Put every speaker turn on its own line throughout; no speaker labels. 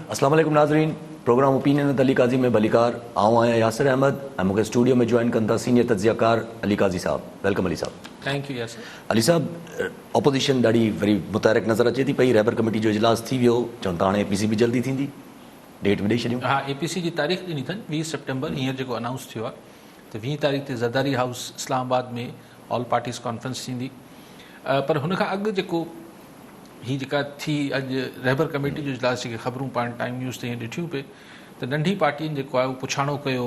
अस्सलाम वालेकुम नाज़रीन, प्रोग्राम ओपिनियन विद अली काज़ी में भलीकार आऊँ आया यासिर अहमद ऐं मूंखे स्टूडियो में जॉइन कनि था सीनियर तज्ज़ियाकार अली काज़ी साहब। वेलकम अली साहब।
Thank you Yasir.
अली साहब, ऑपोजिशन ॾाढी वरी मुतहरिक नज़र अचे थी पई। रहबर कमेटी जो इजलास थी वियो, चवनि था हाणे APC बि जल्दी थींदी, डेट बि ॾेई छॾियूं।
हाँ, APC जी तारीख़ ॾिनी अथनि 20 सितंबर हींअर जेको अनाउंस थियो आहे, त 20 तारीख़ ते ज़रदारी हाउस इस्लामाबाद में ऑल पार्टीज़ कॉन्फ्रेंस थींदी। पर हुन खां अॻु जेको ही जेका थी अॼु रहबर कमेटी जो इजलास जेके ख़बरूं पाण टाइम न्यूज़ ते हीअं ॾिठियूं पे, त नंढी पार्टियुनि जेको आहे उहो पुछाणो कयो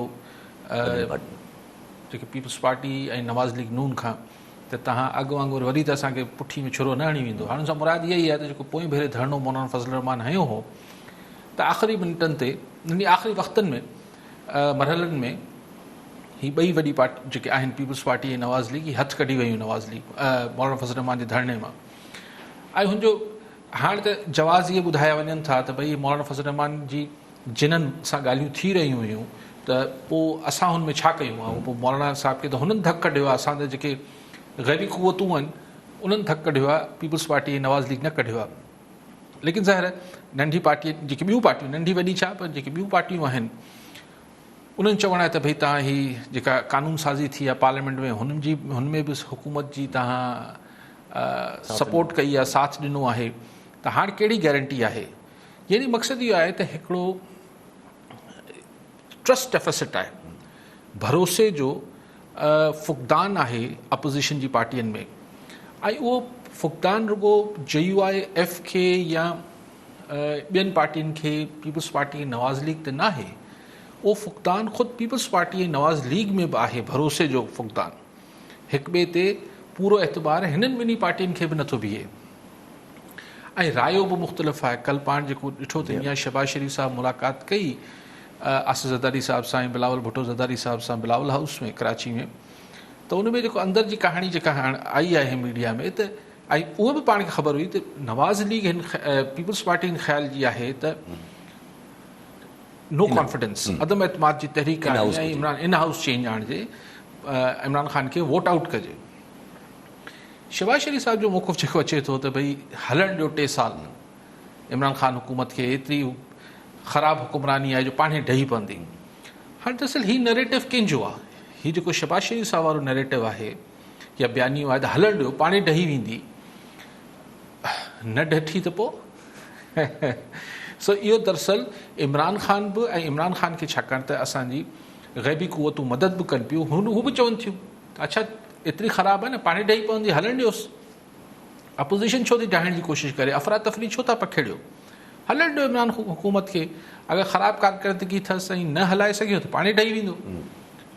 जेके पीपल्स पार्टी ऐं नवाज़ लीग नून खां, त तव्हां अॻु वांगुरु वरी त असांखे पुठी में छुरो न हणी वेंदो। हाणे हुन सां मुराद इहा ई आहे त जेको पोइ भेरे धरणो मौलाना फज़ल रहमान हयो हो, त आख़िरी मिनटनि ते आख़िरी वक़्तनि में मरहलनि में ही ॿई वॾी पार्टी जेके आहिनि पीपल्स पार्टी ऐं नवाज़ लीग, ही हथु कढी वियूं नवाज़ लीग मौलाना फज़ल रहमान जे धरणे मां। ऐं हुनजो हाणे त जवाज़ इहे ॿुधाया वञनि था त भई मौलाना फज़ल रहमान जी जिन्हनि सां ॻाल्हियूं थी रहियूं हुयूं, त पोइ असां हुन में छा कयूं आहे। पोइ मौलाना साहिब खे त हुननि धकु कढियो आहे, असां त जेके ग़ैबी क़ुवतूं आहिनि उन्हनि धकु कढियो आहे, पीपल्स पार्टी ऐं नवाज़ लीग न कढियो आहे। लेकिन ज़ाहिर नंढी पार्टी जेके ॿियूं पार्टियूं, नंढी वॾी छा, पर जेके ॿियूं पार्टियूं आहिनि उन्हनि चवणु आहे त भई तव्हां ही जेका कानून साज़ी थी आहे पार्लियामेंट में, हुन में बि हुकूमत जी तव्हां सपोर्ट कई आहे, साथ ॾिनो आहे, त हाणे कहिड़ी गारंटी आहे। यानी मक़सदु इहो आहे त हिकिड़ो ट्रस्ट डेफिसिट आहे, भरोसे जो फ़ुक़दान आहे अपोज़िशन जी पार्टियुनि में। ऐं उहो फ़ुक़दान रुगो JUIF खे या ॿियनि पार्टियुनि खे पीपल्स पार्टी नवाज़ लीग ते न आहे, उहो फ़ुक़दान ख़ुदि पीपल्स पार्टी ऐं नवाज़ लीग में बि आहे, भरोसे जो फ़ुक़दान। हिक ॿिए ते पूरो एतबार हिननि ॿिन्ही पार्टियुनि खे बि नथो बीहे। ऐं रायो बि मुख़्तलिफ़ आहे। कल्ह पाण जेको ॾिठो त हीअं शहबाज शरीफ़ साहब मुलाक़ात कई आसिफ़ ज़रदारी साहब सां ऐं बिलावल भुट्टो ज़रदारी साहब सां बिलावल हाउस में कराची में, त उन में जेको अंदरि जी कहाणी जेका हाणे आई आहे मीडिया में, त ऐं उहा बि पाण खे ख़बर हुई त नवाज़ लीग हिन पीपल्स पार्टी हिन ख़्याल जी आहे त नो कॉन्फिडेंस, अदम एतमाद जी तहरीक आहे ऐं इन हाउस चेंज आणिजे, इमरान ख़ान खे वोट आउट कजे। शहबाज शरीफ़ साहब जो मौक़िफ़ जेको अचे थो त भई हलणु ॾियो 3 साल, इमरान ख़ान हुकूमत खे एतिरी ख़राबु हुकुमरानी आहे जो पाणे ढही पवंदी। हाणे दरअसल हीउ नैरेटिव कंहिंजो आहे? हीउ जेको शहबाज शरीफ़ साहब वारो नैरेटिव आहे या बयानियो आहे त हलणु ॾियो पाणे ढही वेंदी, न ढठी त पोइ सो इहो दरअसल इमरान ख़ान बि ऐं इमरान ख़ान खे छाकाणि त असांजी ग़ैबी क़ुवतूं मदद बि कनि पियूं, हू बि चवनि थियूं त अच्छा एतिरी ख़राबु आहे न, पाणे ढही पवंदी, हलणु ॾियोसि। अपोज़िशन छो थी ढाइण जी कोशिशि करे, अफ़रा तफ़री छो था पखेड़ियो, हलणु ॾियो इमरान हुकूमत खे। अगरि ख़राबु कारकर्दगी अथसि ऐं न हलाए सघियो त पाणे ढही वेंदो।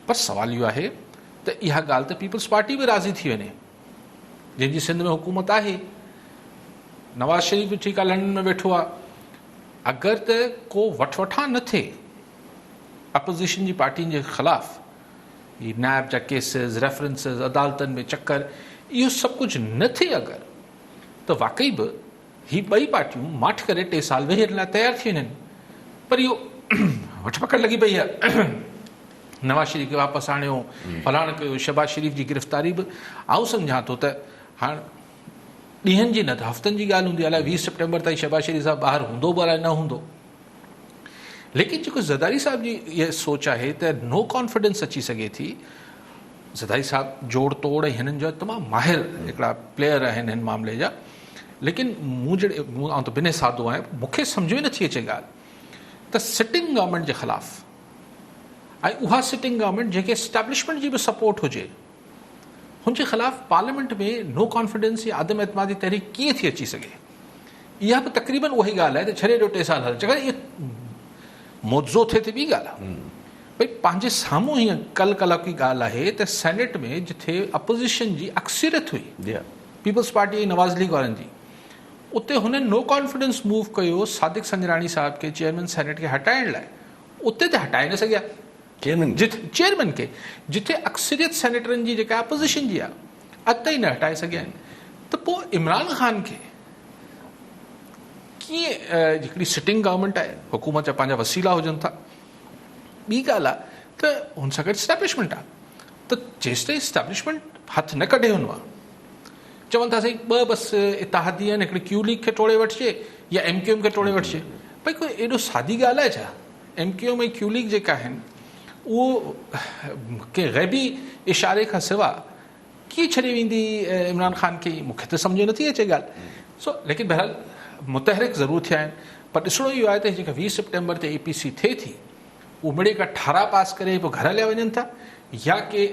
पर सुवालु इहो आहे त इहा ॻाल्हि त पीपल्स पार्टी बि राज़ी थी वञे, जंहिंजी सिंध में हुकूमत आहे। नवाज़ शरीफ़ बि ठीकु आहे, लंडन में वेठो आहे। अगरि त को वठि न थिए अपोज़िशन जी पार्टियुनि जे ख़िलाफ़, ही नैब जा केसिस, रेफरेंसिस, अदालतनि में चकर, इहो सभु कुझु न थिए अगरि, त वाक़ई बि ही ॿई पार्टियूं माठि करे 3 साल वेहण लाइ तयारु थी वञनि। पर इहो वठ पकड़ लॻी पई आहे, नवाज़ शरीफ़ खे वापसि आणियो, फलाणे कयो, शहबाज शरीफ़ जी गिरफ़्तारी बि आउं सम्झां थो त हाणे ॾींहंनि जी न त हफ़्तनि जी ॻाल्हि हूंदी, अलाए 20 सितंबर ताईं शहबाज शरीफ़ साहब ॿाहिरि हूंदो बि अलाए न हूंदो। लेकिन जेको ज़रदारी साहब जी इहा सोच आहे त नो कॉन्फिडेंस अची सघे थी, ज़रदारी साहब जोड़ तोड़ हिननि जा तमामु माहिर हिकिड़ा प्लेयर आहिनि हिन मामले जा। लेकिन मूं त बिने साधो आहियां, मूंखे सम्झ में नथी अचे ॻाल्हि त सिटिंग गवर्नमेंट जे ख़िलाफ़ु ऐं उहा सिटिंग गवर्नमेंट जेके एस्टेब्लिशमेंट जी बि सपोर्ट हुजे, हुनजे ख़िलाफ़ु पार्लियामेंट में नो कॉन्फिडेंस या आदम एतमादी तहरीक कीअं थी अची सघे। इहा बि तक़रीबन उहा ई ॻाल्हि आहे त छॾे ॾियो 3 साल हल, चकर इहा मुआवज़ो थिए त ॿी ॻाल्हि आहे। भई पंहिंजे साम्हूं हीअं कलाकी ॻाल्हि आहे त सेनेट में जिथे अपोज़िशन जी अक्सरियत हुई पीपल्स पार्टी ऐं नवाज़ लीग वारनि जी, उते हुननि नो कॉन्फिडेंस मूव कयो सादिक संजरानी साहब खे चेयरमैन सेनेट खे हटाइण लाइ। उते त हटाए न सघिया चेयरमैन खे, जिथे अक्सरियत सेनेटरनि जी जेका अपोज़िशन जी आहे, अॻिते ई न हटाए सघिया आहिनि। त पोइ इमरान ख़ान खे कीअं, हिकिड़ी सिटिंग गवर्नमेंट आहे, हुकूमत जा पंहिंजा वसीला हुजनि था। ॿी ॻाल्हि आहे त हुन सां गॾु इस्टेब्लिशमेंट आहे, त जेसि ताईं इस्टेब्लिशमेंट हथु न कढे हुन मां, चवनि था साईं 2 बसि इतिहादी आहिनि, हिकिड़ी क्यू लीग खे टोड़े वठिजे या MQM खे टोड़े वठिजे। भई कोई एॾो सादी ॻाल्हि आहे छा? MKO में क्यू लीग जेका आहिनि उहो कंहिं ग़ैबी इशारे खां सिवा कीअं छॾे वेंदी इमरान ख़ान खे? मूंखे त सम्झ नथी अचे ॻाल्हि। लेकिन बहरहाल मुतहरिक ज़रूरु थिया आहिनि, पर ॾिसणो इहो आहे त जेका 20 सितंबर ते APC थिए थी उहो मिड़े का ठारा पास करे पोइ घर हलिया वञनि था, या के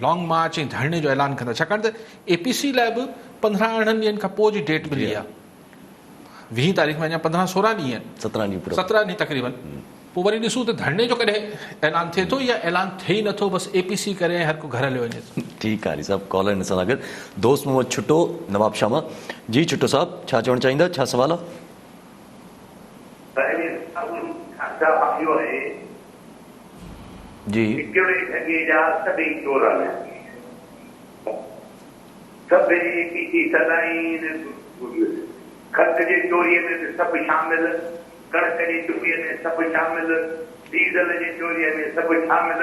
लॉन्ग मार्च ऐं धरणे जो ऐलान कंदा? छाकाणि त APC लाइ बि 15-18 ॾींहंनि खां पोइ जी डेट मिली आहे। 20 तारीख़ में अञा 15-16 ॾींहं आहिनि, 17 ॾींहं तक़रीबन। पोइ वरी ॾिसूं त धरणे जो कॾहिं ऐलान थिए थो या ऐलान थिए ई नथो, बसि APC करे हर को घर हलियो वञे थो।
ठीकु आहे साहब, कॉलर सां गॾु दोस्त मोहम्मद छुटो नवाब शामा। जी छुटो साहब, छा चवणु चाहींदा, छा सवाल आहे? जी
खर्च जे चोरीअ में सभु शामिल, कणक जी चोरीअ में सभु शामिल, डीज़ल जी चोरीअ में सभु शामिल।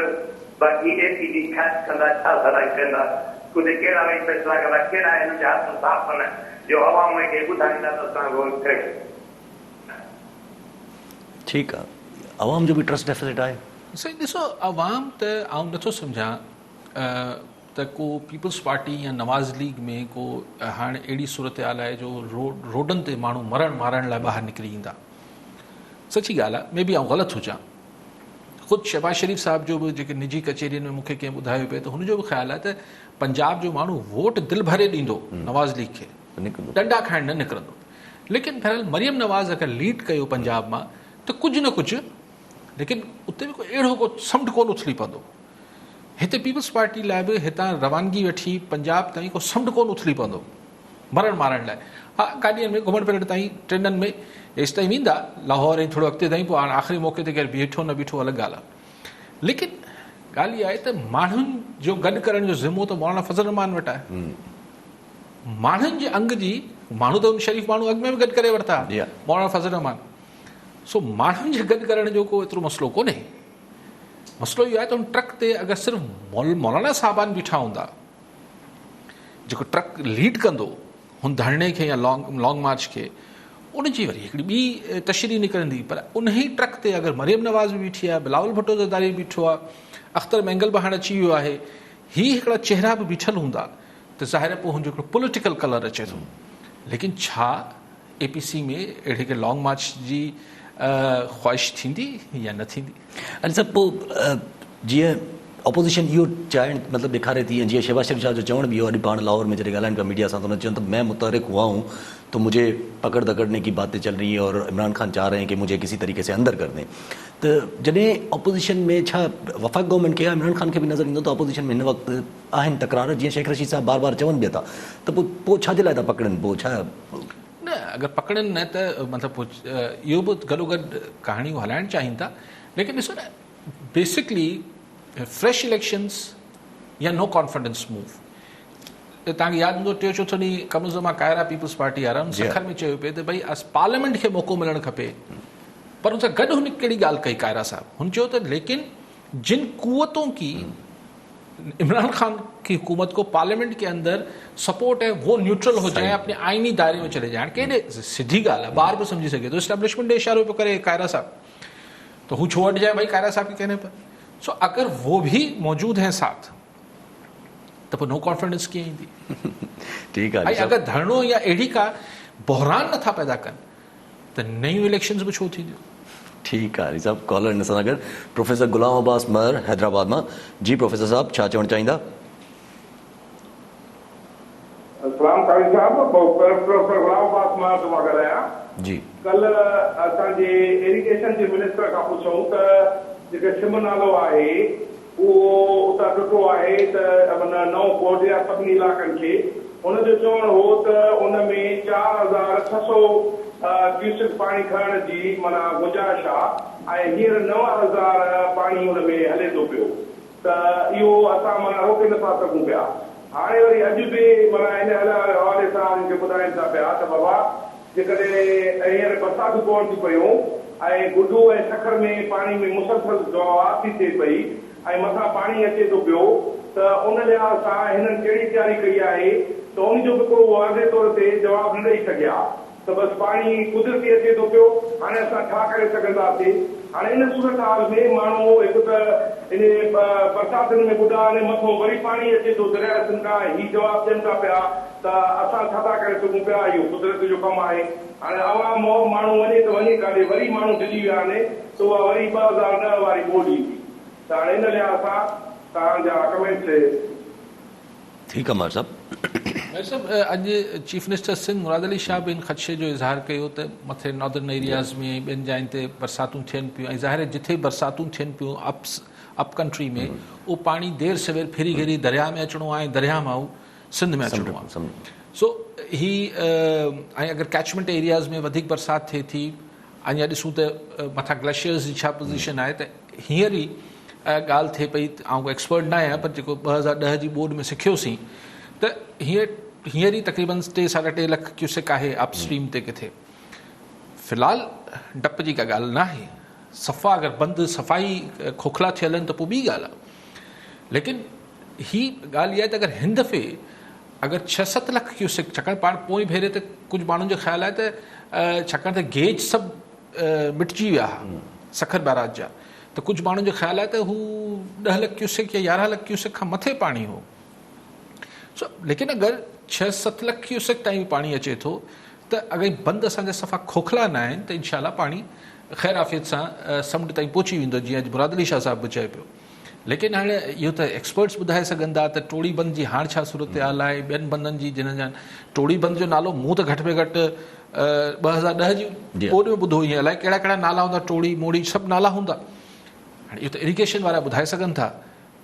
बाक़ी APC ख़र्च कंदा, छा सलाह कंदा, कुझु कहिड़ा भई फ़ैसिला कंदा, कहिड़ा हिन जा हथ साफ़ आहिनि जो अवाम खे ॿुधाईंदा त असां करे।
ठीकु आहे, अवाम जो बि ट्रस्ट डेफिसिट आहे।
सही ॾिसो, अवाम त आउं नथो सम्झां त को पीपल्स पार्टी या नवाज़ लीग में को हाणे अहिड़ी सूरत हाल आहे जो रोडनि ते माण्हू मारण लाइ ॿाहिरि निकिरी ईंदा। सची ॻाल्हि आहे, मे बि आउं ग़लति हुजां। ख़ुदि शहबाज शरीफ़ साहिब जो बि जेके निजी कचेरियुनि में मूंखे कंहिं ॿुधायो पिए त हुनजो बि ख़्यालु आहे त पंजाब जो माण्हू वोट दिलि भरे ॾींदो नवाज़ लीग खे, डंडा खाइण न निकिरंदो। लेकिन बहरहाल मरियम नवाज़ अगरि लीड कयो पंजाब मां त कुझु न कुझु, लेकिन उते बि कोई अहिड़ो को समुंड कोन उथली पवंदो। हिते पीपल्स पार्टी लाइ बि हितां रवानगी वठी पंजाब ताईं को समुंड कोन उथली पवंदो मारण लाइ। हा, गाॾियुनि में घुमण फिरण ताईं, ट्रेननि में हेसि ताईं वेंदा, लाहौर ऐं थोरो अॻिते ताईं, पोइ हाणे आख़िरी मौक़े ते केरु बीठो न बीठो अलॻि ॻाल्हि आहे। लेकिन ॻाल्हि इहा आहे त माण्हुनि जो गॾु करण जो ज़िम्मो त मौलाना फज़ल रहमान वटि आहे। माण्हुनि जे अंग जी, माण्हू त शरीफ़ माण्हू अॻु में बि गॾु करे वरिता मौलाना फज़ल रहमान। सो माण्हुनि जे गॾु करण जो को एतिरो मसइलो कोन्हे। मसइलो इहो आहे त हुन ट्रक ते अगरि सिर्फ़ु मौलाना साहिबान बीठा हूंदा, जेको ट्रक लीड कंदो हुन धरणे खे या लॉन्ग मार्च खे, उनजी वरी हिकिड़ी ॿी तशरीह निकिरंदी। पर उन ई ट्रक ते अगरि मरियम नवाज़ बि बीठी आहे, बिलावल भुट्टो ज़रदारी बीठो आहे, अख़्तर मैंगल बि हाणे अची वियो आहे, ही हिकिड़ा चेहरा बि बीठल हूंदा त ज़ाहिर पोइ हुनजो हिकिड़ो पॉलिटिकल कलर अचे थो। लेकिन छा APC में अहिड़े के लॉन्ग मार्च जी ख़्वाहिश थींदी या न थींदी?
अरे सभु पोइ जीअं ऑपोजिशन इहो चाहिनि मतिलबु ॾेखारे थी, जीअं शहबाज शरीफ़ साहब जो चवण बि हो, अॼु पाण लाहौर में जॾहिं ॻाल्हाइनि पिया मीडिया सां त हुन चवनि त मैं मुतहरिक हुआ हूँ तो मुझे पकड़ दकड़ने की बातें चल रही है और इमरान खान चाह रहे हैं कि मुझे किसी तरीके से अंदर कर दें। तो जॾहिं ऑपोजिशन में छा वफ़ाक़ गवर्नमेंट खे इमरान खान खे बि नज़र ईंदो त ऑपोजिशन में हिन वक़्तु आहिनि तकरार, जीअं शेख रशीद साहब बार बार चवनि पिया था, त पोइ छाजे लाइ था पकड़नि? पोइ छा
न, अगरि पकड़नि न त मतिलबु इहो बि गॾोगॾु कहाणियूं हलाइणु चाहिनि था। लेकिन ॾिसो न, बेसिकली फ्रेश इलेक्शंस या नो कॉन्फिडेंस मूव। तव्हांखे यादि हूंदो 3-4 ॾींहुं कमज़मा कायरा पीपल्स पार्टी वारा सखर में चयो पिए त भई पार्लियामेंट खे मौक़ो मिलणु खपे। पर हुन सां गॾु हुन कहिड़ी ॻाल्हि कई कायरा साहब? हुन चयो त लेकिन जिन कुवतों की इमरान खान की हुकूमत को पार्लियामेंट के अंदर सपोर्ट है वो न्यूट्रल हो जाए, अपने आईनी दायरे में चले जाए। केॾे सिधी ॻाल्हि आहे, ॿार बि सम्झी सघे थो। एस्टेब्लिशमेंट ॾे इशारो पियो करे कायरा साहब, तो हू छो हट जाए भाई कायरा साहब के कहने पर। सो अगर वो भी मौजूद हैं साथ तो पोइ नो कॉन्फिडेंस कीअं ईंदी?
ठीकु आहे।
अगरि धरणो या अहिड़ी का बहरान नथा पैदा कनि त नयूं इलेक्शन्स बि छो थींदियूं? ठीकु आहे साहब। कॉलर हिन सां गॾु प्रोफेसर गुलाम अब्बास महर हैदराबाद मां। जी प्रोफेसर साहब, छा चवणु चाहींदा?
प्रोफेसर गुलाम अब्बास महर थो मां ॻाल्हायां।
जी,
कल्ह असांजे इरिगेशन जे मिनिस्टर खां पुछूं त जेके सिम नालो आहे उहो उतां ॾिठो आहे त नओं बोर्ड आहे सभिनी इलाइक़नि खे। हुनजो चवणु हो त उन में 4600 क्यूसेक पाणी खणण जी माना गुंजाइश आहे ऐं हींअर 9000 पाणी हुन में हले थो पियो। त इहो असां माना रोके नथा सघूं पिया। हाणे वरी अॼु बि माना हिन हवाले सां मूंखे ॿुधाइनि था पिया त बाबा जेकॾहिं हींअर बरसाति पवनि थी पियूं ऐं गुडू ऐं सखर में पाणी में मुसलसल आरती थिए पई ऐं मथां पाणी अचे थो पियो, त उन लिहाज़ सां हिननि कहिड़ी तयारी कई आहे त उनजो बि को वाज़े तौर ते जवाबु न ॾेई सघिया। त बसि पाणी कुदरती अचे थो पियो, हाणे असां छा करे सघंदासीं। हाणे इन सूरत हाल में माण्हू हिकु त इन बरसातुनि में ॿुधा ने मथां वरी पाणी अचे थो दरिया सिंध खां, ही जवाब ॾियनि था पिया त असां छा था करे सघूं पिया, इहो कुदरत जो कमु आहे। हाणे आवाम माण्हू वञे त वञे काॾे, वरी माण्हू दिली विया आहिनि त उहा वरी 2009 वारी ॿोॾि ईंदी। त हाणे इन लिहाज़ सां तव्हांजा कमेंट्स।
ठीकु आहे मां साहब।
अॼु चीफ मिनिस्टर सिंध मुराद अली शाह बि इन ख़दशे जो इज़हार कयो त मथे नॉर्दर्न एरियाज़ में ॿियनि जायुनि ते बरसातूं थियनि पियूं, ऐं ज़ाहिर जिथे बरसातूं थियनि पियूं अप कंट्री में उहो पाणी देरि सवेर फिरी घिरी दरिया में अचिणो आहे, दरिया मां सिंध में अचिणो आहे। सो ही ऐं अगरि कैचमेंट एरियाज़ में वधीक बरसाति थिए थी, अञा ॾिसूं त मथां ग्लेशियर्स जी छा पोज़ीशन आहे, त हींअर ई ॻाल्हि थिए पई। आउं एक्सपर्ट न आहियां, पर जेको 2010 जी ॿोॾि में सिखियोसीं त हींअर ई तक़रीबन 3.5 लख क्यूसेक आहे अपस्ट्रीम ते किथे। फ़िलहाल डप जी का ॻाल्हि न आहे, सफ़ा अगरि बंदि सफ़ाई खोखला थियल आहिनि त पोइ ॿी ॻाल्हि आहे। लेकिन ही ॻाल्हि इहा आहे त अगरि हिन दफ़े अगरि 6-7 लख क्यूसेक, छाकाणि पाण पोइ भेरे त कुझु माण्हुनि जो ख़्यालु आहे त छाकाणि त गेज सभु मिटिजी विया हुआ सखर बैराज जा, त कुझु माण्हुनि जो ख़्यालु आहे त हू 10 लख क्यूसेक या 11 लख क्यूसेक खां मथे पाणी हो। लेकिन अगरि 6-7 लख क्यूसेक ताईं बि पाणी अचे थो त अगरि बंदि असांजा सफ़ा खोखला न आहिनि त इनशाला पाणी ख़ैर आफ़ियत सां समुंड ताईं पहुची वेंदो, जीअं अॼु मुराद अली शाह साहिब बि चए पियो। लेकिन हाणे इहो त एक्सपर्ट्स ॿुधाए सघनि था त टोड़ी बंदि जी हाणे छा सूरत हाल आहे, ॿियनि बंदनि जी जिन जा टोड़ी बंदि जो नालो मूं त घटि में घटि 2010 जी ॿोॾि में ॿुधो, ईअं अलाए कहिड़ा कहिड़ा नाला हूंदा, टोड़ी मोड़ी सभु नाला हूंदा। हाणे इहो त इरिगेशन वारा ॿुधाए सघनि था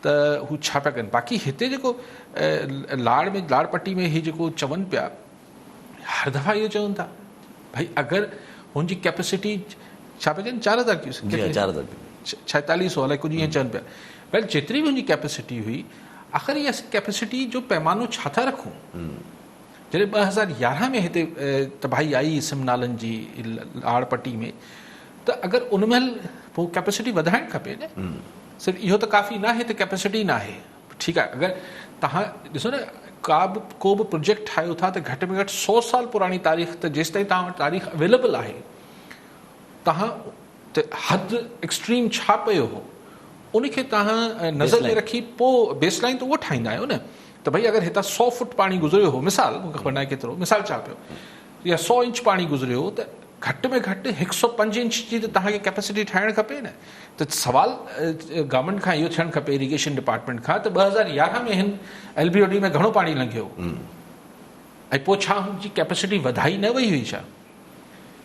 त हू छा पिया कनि। बाक़ी हिते जेको लाड़ पट्टी में ही जेको चवनि पिया, हर दफ़ा इहो चवनि था भई अगरि हुनजी कैपेसिटी छा पिया चवनि 4000 क्यूसेक 4600 अलाए कुझु ईअं चवनि पिया। वेल जेतिरी बि हुनजी कैपेसिटी हुई, आख़िर इहा कैपेसिटी जो पैमानो छा था रखूं। जॾहिं 2011 में हिते तबाही आई सिम नालनि जी लाड़ पट्टी में, त अगरि उन महिल पोइ कैपेसिटी वधाइणु खपे न, सिर्फ़ु इहो त काफ़ी न आहे त कैपेसिटी न आहे। ठीकु आहे, अगरि तव्हां ॾिसो न को बि प्रोजेक्ट ठाहियो था त घटि में घटि 100 साल पुराणी तारीख़, त जेसि ताईं तव्हां वटि तारीख़ अवेलेबल आहे, तव्हां त हदि एक्सट्रीम छा पियो हो उनखे तव्हां नज़र में रखी पोइ बेसलाइन त उहो ठाहींदा आहियो न। त भई अगरि हितां 100 फुट पाणी गुज़रियो हो, मिसाल मूंखे ख़बर न आहे केतिरो, मिसाल चवां पियो, या 100 इंच पाणी गुज़रियो हो, त घटि में घटि 105 इंच जी त तव्हांखे कैपेसिटी ठाहिणु खपे न। त सवाल गवर्नमेंट खां इहो थियणु खपे, इरिगेशन डिपार्टमेंट खां, त 2011 में हिन LBOD में घणो पाणी लंघियो ऐं पोइ छा हुनजी कैपेसिटी वधाई न वई हुई छा।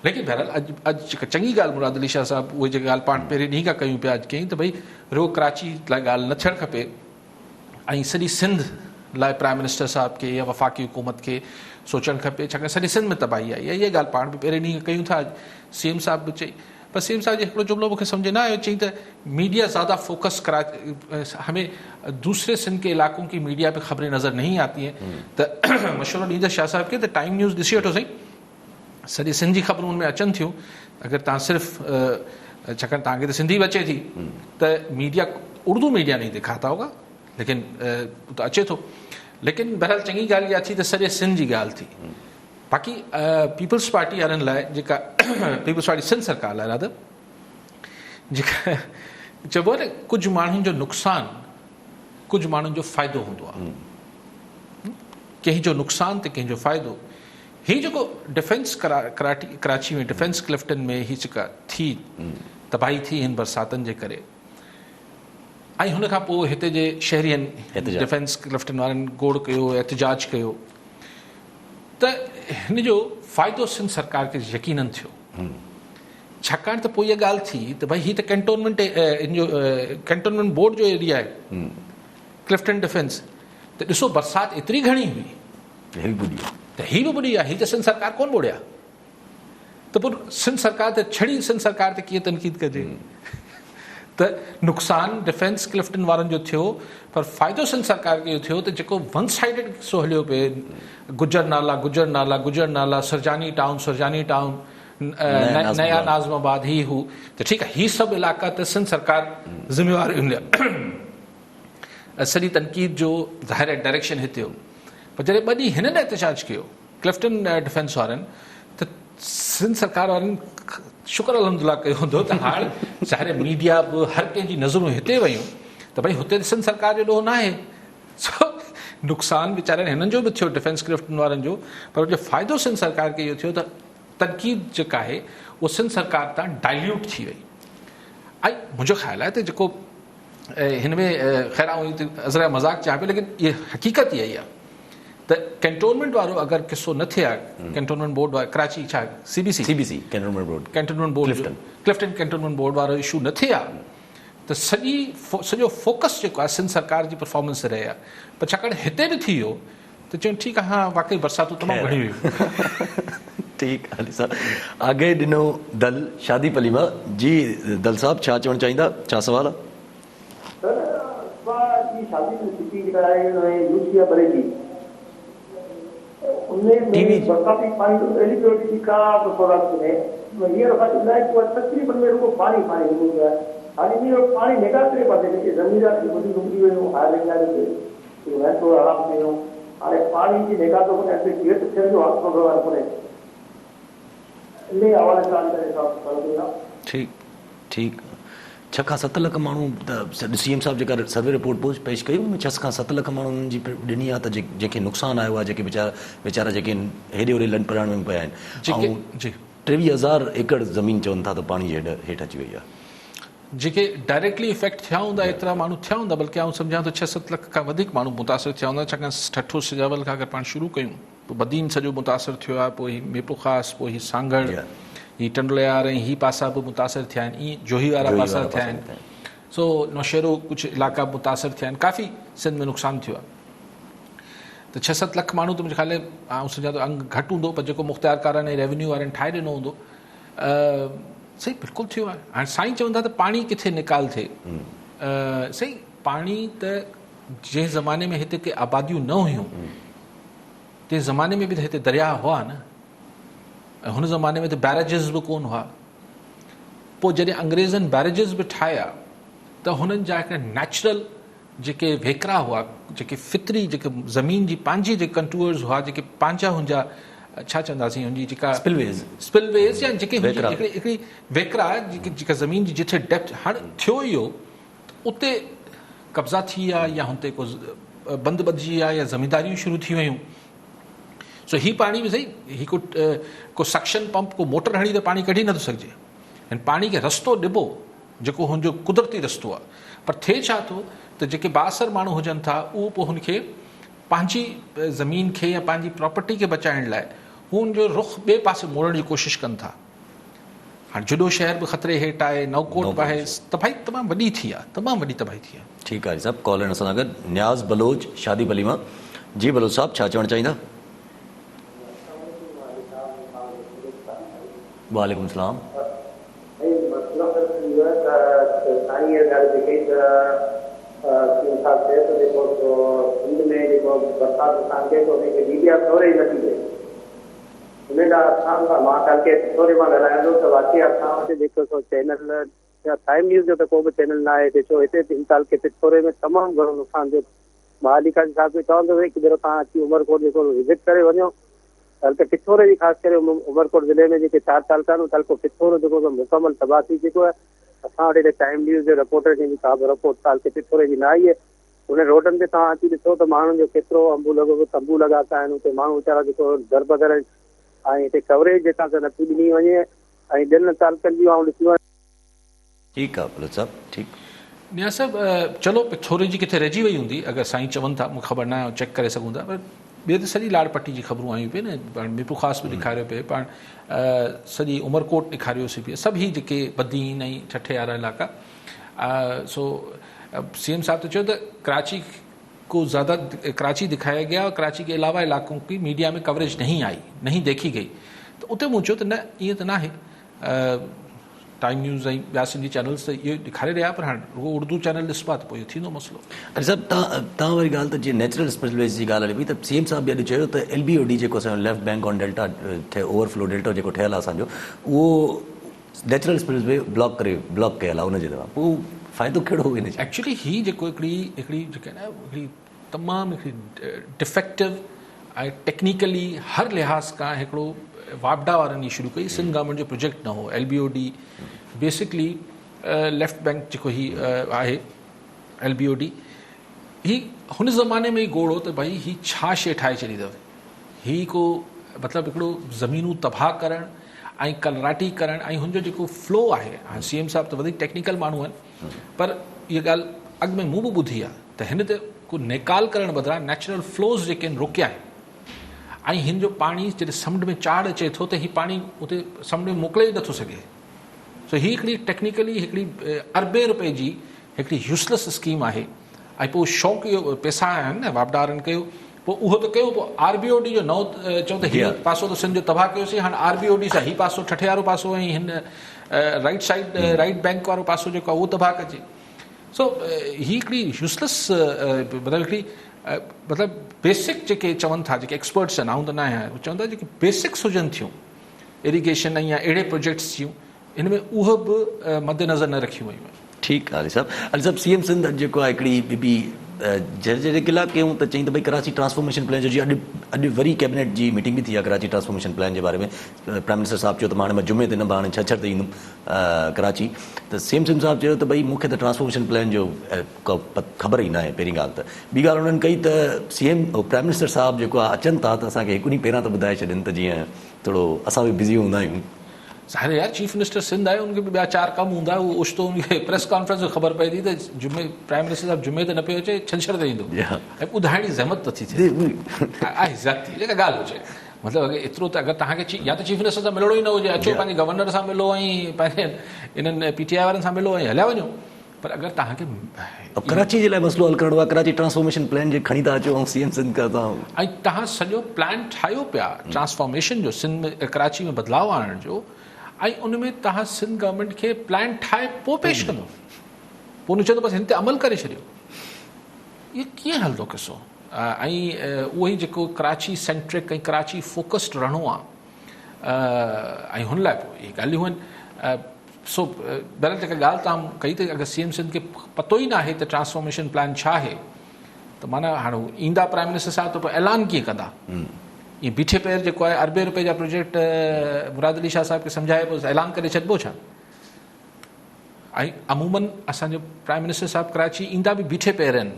लेकिन बहरहाल अॼु चङी ॻाल्हि मुराद अली शाह साहिबु उहे जेके ॻाल्हि पाण पहिरें ॾींहं खां कयूं पिया अॼु कयूं, त भई रुॻो कराची लाइ ॻाल्हि न थियणु खपे, ऐं सॼी सिंध लाइ प्राइम मिनिस्टर साहिब खे या वफ़ाक़ी हुकूमत खे सोचणु खपे, छाकाणि सॼी सिंध में तबाही आई आहे। इहा ॻाल्हि पाण बि पहिरें ॾींहं कयूं था, CM साहिब बि चई। पर CM साहिब जो हिकिड़ो जुमिलो मूंखे सम्झ न आयो, चई त मीडिया ज़्यादा फोकस हमें दूसरे सिंध के इलाक़ों की मीडिया पे ख़बरें नज़र नहीं आती हैं। त मशवरो ॾींदड़ शाह साहिब खे त टाइम न्यूज़ ॾिसी वठो साईं, सॼी सिंध जी ख़बरूं उनमें अचनि थियूं। अगरि तव्हां सिर्फ़ु छाकाणि तव्हांखे त सिंधी बि अचे थी, त मीडिया उर्दू मीडिया नहीं दिखाता होगा, लेकिन त अचे थो। लेकिन बहरहाल चङी ॻाल्हि इहा थी त सॼे सिंध जी ॻाल्हि थी। बाक़ी पीपल्स पार्टी वारनि लाइ जेका पीपल्स पार्टी सिंध सरकार लाइ राधा जेका चइबो आहे न, कुझु माण्हुनि जो नुक़सानु कुझु माण्हुनि जो फ़ाइदो हूंदो आहे, कंहिंजो नुक़सानु त कंहिंजो फ़ाइदो। हीउ जेको डिफेंस कराची में डिफेंस क्लिफ्टन में हीअ जेका थी तबाही थी हिन बरसातनि जे करे, ऐं हुन खां पोइ हिते जे शहरियनि डिफेंस क्लिफ्टन वारनि गोड़ कयो, एहतजाज कयो, त हिन जो फ़ाइदो सिंध सरकार खे यकीनन थियो। छाकाणि त पोइ इहा ॻाल्हि थी त भई हीअ त कैंटोनमेंट बोर्ड जो एरिया आहे क्लिफ्टन डिफेंस, त ॾिसो बरसाति एतिरी घणी हुई त हीअ बि ॿुड़ी आहे, हीअ त सिंध सरकार कोन ॿोड़िया, त पोइ सिंध सरकार ते छड़ी सिंध सरकार ते कीअं तनक़ीद कजे। त नुक़सानु डिफेंस क्लिफ्टन वारनि जो थियो, पर फ़ाइदो सिंध सरकार खे इहो थियो त जेको वन साइडेड सो हलियो पिए, गुजर नाला सरजानी टाउन नया नाज़माबाद ही हू, त ठीकु आहे, हीअ सभु इलाइक़ा त सिंध सरकार ज़िम्मेवार हूंदी आहे। सॼी तनक़ीद जो ज़ाहिर डायरेक्शन हिते हो। पर जॾहिं ॿ ॾींहं हिननि एहतजाज कयो क्लिफ्टन डिफेंस वारनि, त सिंध सरकार वारनि शुक्र अलहमदिल्ला कयो हूंदो त हाणे ज़ाहिर मीडिया बि हर कंहिंजी नज़रूं हिते वयूं त भई हुते सिंध सरकार जो ॾोह न आहे। सो नुक़सानु वीचारनि हिननि जो बि थियो डिफेंस क्रिफ्टनि वारनि जो, पर जो फ़ाइदो सिंध सरकार खे इहो थियो त तनक़ीद जेका आहे उहा सिंध सरकार तां डाइल्यूट थी वई। ऐं मुंहिंजो ख़्यालु आहे त जेको हिन में ख़ैर आउं अज़रा मज़ाक चाहियां पियो, लेकिन इहा हक़ीक़त इहा ई आहे त कैंटोनमेंट वारो अगरि किसो न थिए हा, कैंटोनमेंट बोर्ड वारो कराची छा CBC cantonment board Clifton cantonment board वारो इशू न थिए हा त सॼो फोकस जेको आहे सिंध सरकार जी परफॉर्मेंस ते रहे आहे। पर छाकाणि हिते बि थी वियो त चयूं ठीकु आहे, हा वाकई बरसातूं तमामु घणी हुयूं।
ठीकु आहे सर, आगे ॾिनो दल शादी पलीमा जी। दल साहब छा चवणु चाहींदा, छा सवाल आहे?
सर की शादी में स्थिति यूसिया बरेली उनमें बरसाती पानी तो एलिजिबिलिटी का प्रोडक्ट में ये रखा है कि तकरीबन में रुको पानी हो गया है। हालांकि ये पानी निकाल के पाते हैं कि जमीन की बड़ी डूबी हुई हो हार लेने आने से मैं तो आराम से हूं। अरे पानी की निकाल तो ऐसे गेट से जो हॉस्पिटल पर ले आवाज चालू करे साहब।
ठीक 6 खां 7 लख माण्हू सीएम साहब जेका सर्वे रिपोर्ट पेश कई उनमें 6 खां 7 लख माण्हुनि जी ॾिनी आहे त जंहिंखे नुक़सानु आयो आहे, जेके वीचारा जेके हेॾे होॾे लन पराइण में पिया आहिनि। 23,000 एकड़ ज़मीन चवनि था त पाणी जे हेठि अची वई आहे।
जेके डायरेक्टली इफेक्ट थिया हूंदा एतिरा माण्हू थिया हूंदा, बल्कि आउं सम्झां थो 6-7 लख खां वधीक माण्हू मुतासिर थिया हूंदा। छाकाणि ठठो सिजावल खां अगरि पाण शुरू कयूं पोइ बदीन सॼो मुतासिर थियो आहे, पोइ हीउ मेपो ख़ासि, पोइ हीउ सांगड़, हीउ टंडलियार ऐं हीअ पासा बि मुतासिर थिया आहिनि, ईअं जोही वारा पासा थिया आहिनि। सो नौशहरो कुझु इलाइक़ा मुतासिर थिया आहिनि, काफ़ी सिंध में नुक़सानु थियो आहे। त 6-7 लख माण्हू त मुंहिंजे ख़्याल आउं सम्झां थो अंग घटि हूंदो, पर जेको मुख़्तियार कारनि ऐं रेवेन्यू वारनि ठाहे ॾिनो हूंदो सही बिल्कुलु थियो आहे। हाणे साईं चवंदा त पाणी किथे निकाल थिए, सही पाणी त जंहिं ज़माने में हिते के आबादियूं न हुयूं तंहिं ज़माने में बि त हिते दरिया हुआ न, ऐं हुन ज़माने में त बैरेजिस बि कोन हुआ। पोइ जॾहिं अंग्रेज़नि बैरेजिस बि ठाहिया त हुननि जा हिकिड़ा नेचुरल जेके वेकरा हुआ, जेके फितरी जेके ज़मीन जी पंहिंजी जेके कंटूअर्स हुआ, जेके पंहिंजा हुनजा छा चवंदासीं हुनजी जेका स्पिलवेज़ या जेके हिकिड़ी वेकरा जेका ज़मीन जी जिथे डेप्थ हाणे थियो इहो उते कब्ज़ा थी विया या हुते को बंदि ॿधिजी विया या ज़मींदारियूं शुरू थी वियूं। सो हीउ पाणी बि सही, ही को सक्शन पंप को मोटर हणी त पाणी कढी नथो सघिजे, ऐं पाणी खे रस्तो ॾिबो जेको हुनजो कुदरती रस्तो आहे। पर थिए छा थो त जेके बासर माण्हू हुजनि था उहो पोइ हुनखे पंहिंजी ज़मीन खे या पंहिंजी प्रॉपर्टी खे बचाइण लाइ हू हुनजो रुख ॿिए पासे मोड़ण जी कोशिशि कनि था। हाणे जुडो शहर बि ख़तरे हेठि आहे, नवकोट बि आहे, तबाही तमामु वॾी थी आहे, तमामु वॾी तबाही थी आहे।
ठीकु आहे साहब, कॉल असां सां गॾु न्याज़ बलोच शादी पलीमा जी। बलोच साहब छा चवणु चाहींदा? वालेकुम सलाम।
टाइम न्यूज़ जो त को बि चैनल न आहे छो हिते इंसाल के पिथोरे में तमामु घणो नुक़सान थियो। महालिका साहब बि चवंदो हुई कि भेरो तव्हां अची उमरकोट जेको विज़िट करे वञो, हल्के पिथोरे जी ख़ासि करे उमरकोट ज़िले में जेके 4 साल कान हल्को पिथोरो जेको मुकमल तबाह थी चुको आहे। असां वटि टाइम न्यूज़ जे रिपोर्टर जी का बि रिपोर्ट साल के पिथोरे जी न आई आहे। उन रोडनि ते तव्हां अची ॾिसो त माण्हुनि जो केतिरो तंबू लॻाता आहिनि, उते माण्हू वीचारा जेको दर बदर आहिनि, ऐं हिते कवरेज जेका त नथी ॾिनी वञे ऐं ॿियनि तालुकनि जी आऊं ॾिसी वञे।
ठीकु आहे बलोच साहब, ठीकु।
निया साहब चलो पिथोरे जी किथे रहिजी वई हूंदी, अगरि साईं चवनि था, मूंखे ख़बर न आहे, चेक करे सघूं था। पर ॿिए त सॼी लाड़ पट्टी जी ख़बरूं आयूं पिए न, पाण मीपू ख़ासि बि ॾेखारियो पिए, पाण सॼी उमरकोट ॾेखारियोसीं पिए, सभु ही जेके बदीन ऐं ठठे वारा इलाइक़ा। सो सीएम साहब तो चयो त कराची को ज़्यादा कराची दिखाया गया और कराची के अलावा इलाकों की मीडिया में कवरेज नहीं आई, नहीं देखी गई। तो उते मूं चयो त न ईअं त न आहे। टाइम न्यूज़ ऐं ॿिया सिंधी चैनल्स त इहो ॾेखारे रहिया, पर हाणे रुगो उर्दू चैनल ॾिसबा त पोइ इहो थींदो मसइलो।
अरे साहब तव्हां वरी ॻाल्हि त जीअं नेचुरल स्पिलवेज जी ॻाल्हि हले पई, त सीएम साहब बि अॼु चयो त LBOD जेको असांजो left bank on delta overflow delta जेको ठहियलु आहे असांजो, उहो नेचुरल स्पिलवे ब्लॉक कयल आहे उनजे दौरान। पोइ फ़ाइदो कहिड़ो हुओ हिन जो?
एक्चुअली हीअ जेको हिकिड़ी जेके न हिकिड़ी तमामु हिकिड़ी डिफेक्टिव ऐं टेक्निकली हर लिहाज़ खां हिकिड़ो वापडा वारनि शुरू कई, सिंध गवर्नमेंट जो प्रोजेक्ट न हो। LBOD बेसिकली लेफ्ट बैंक जेको ही आहे LBOD, ही हुन ज़माने में ई गोड़ हो त भई ही छा शइ ठाहे छॾी अथव। ही को मतिलबु हिकिड़ो ज़मीनूं तबाह करणु ऐं कलराटी करणु ऐं हुनजो जेको फ्लो आहे। हाणे CM साहिबु त वधीक टेक्निकल माण्हू आहिनि, पर इहा ॻाल्हि अॻु में मूं बि ॿुधी आहे त हिन ते को निकाल करण बदिरां नेचुरल फ्लोज़ जेके आहिनि रुकिया आहिनि, ऐं हिन जो पाणी जॾहिं समुंड में चाढ़ अचे थो त ही पाणी उते समुंड में मोकिले ई नथो सघे। सो ही हिकिड़ी टेक्निकली हिकिड़ी अरबे रुपए जी हिकिड़ी यूज़लेस स्कीम आहे। ऐं पोइ शौक़ु इहो पैसा आहिनि न वापडा वारनि कयो, पोइ उहो त कयो, पोइ RBOD जो नओं चऊं त हीअ पासो त सिंध जो तबाह कयोसीं, हाणे RBOD सां हीउ पासो ठठे वारो पासो ऐं हिन राइट साइड राइट बैंक वारो पासो जेको आहे उहो तबाह कजे। सो ही हिकिड़ी यूज़लेस मतिलबु हिकिड़ी मतिलबु बेसिक जेके चवनि था, जेके एक्सपर्ट्स आहिनि, आऊं त न आहियां, चवनि था जेके बेसिक्स हुजनि थियूं इरिगेशन या अहिड़े प्रोजेक्ट्स थियूं, हिन में उहे बि मद्देनज़र न रखियूं वयूं आहिनि।
ठीकु आहे अली साहब CM सिंध जेको आहे हिकिड़ी ॿी जॾहिं गिला कयूं त चई त भई कराची ट्रांसफॉर्मेशन प्लान जो जी अॼु वरी कैबिनेट जी मीटिंग बि थी आहे कराची ट्रांसफॉर्मेशन प्लान जे बारे में। प्राइम मिनिस्टर साहिबु चयो त हाणे मां जुमे ते न हाणे छंछरु ते ईंदुमि कराची। त CM सिंध साहिबु चयो त भई मूंखे त ट्रांसफॉर्मेशन प्लान जो ख़बर ई न आहे। पहिरीं ॻाल्हि त ॿी ॻाल्हि उन्हनि कई त प्राइम मिनिस्टर साहिबु जेको आहे अचनि था त असांखे हिकु ॾींहुं पहिरां त ॿुधाए छॾनि त जीअं थोरो असां बि बिज़ी हूंदा आहियूं।
सारे यार चीफ मिनिस्टर सिंध आहे, उनखे बि ॿिया 4 कम हूंदा, उहो उछतो उनखे प्रेस कॉन्फ्रेंस में ख़बर पए थी त जुमे प्राइम मिनिस्टर साहिबु जुमे ते न पियो अचे, छंछरु ते ईंदो, ऐं ॿुधाइण जी ज़हमत नथी थिए। आहे ज़ाती जेका ॻाल्हि हुजे, मतिलबु एतिरो त अगरि तव्हांखे या त चीफ मिनिस्टर सां मिलणो ई न हुजे, अचो पंहिंजे गवर्नर सां मिलो ऐं पंहिंजे इन्हनि PTI वारनि सां मिलो ऐं हलिया वञो। पर अगरि तव्हांखे
कराची जे लाइ मसइलो हल करिणो आहे, कराची ट्रांसफॉर्मेशन प्लान जे खणी था अचो ऐं CM सिंध खां
ऐं तव्हां सॼो प्लान ठाहियो पिया ट्रांसफॉर्मेशन जो, सिंध में कराची में बदिलाव आणण जो, ऐं उन में तव्हां सिंध गवर्नमेंट खे प्लान ठाहे पोइ पेश कंदो, पोइ चवंदो बसि हिन ते अमल करे छॾियो। इहो कीअं हलंदो किसो? ऐं उहो ई जेको कराची सेंट्रिक ऐं कराची फोकस्ड रहणो आहे, ऐं हुन लाइ पोइ इहे ॻाल्हियूं आहिनि। सो बहरहाल जेका ॻाल्हि तव्हां कई त अगरि CM सिंध खे पतो ई न आहे त ट्रांसफॉर्मेशन प्लान छा आहे, त माना हाणे ईंदा प्राइम मिनिस्टर साहिबु त पोइ ऐलान कीअं कंदा? ये बीठे पैर जेको आहे अरबे रुपए जा प्रोजेक्ट मुराद अली शाह साहिब खे सम्झाए पोइ ऐलान करे छॾिबो छा? ऐं अमूमन असांजो प्राइम मिनिस्टर साहिबु कराची ईंदा बि बीठे पैर आहिनि,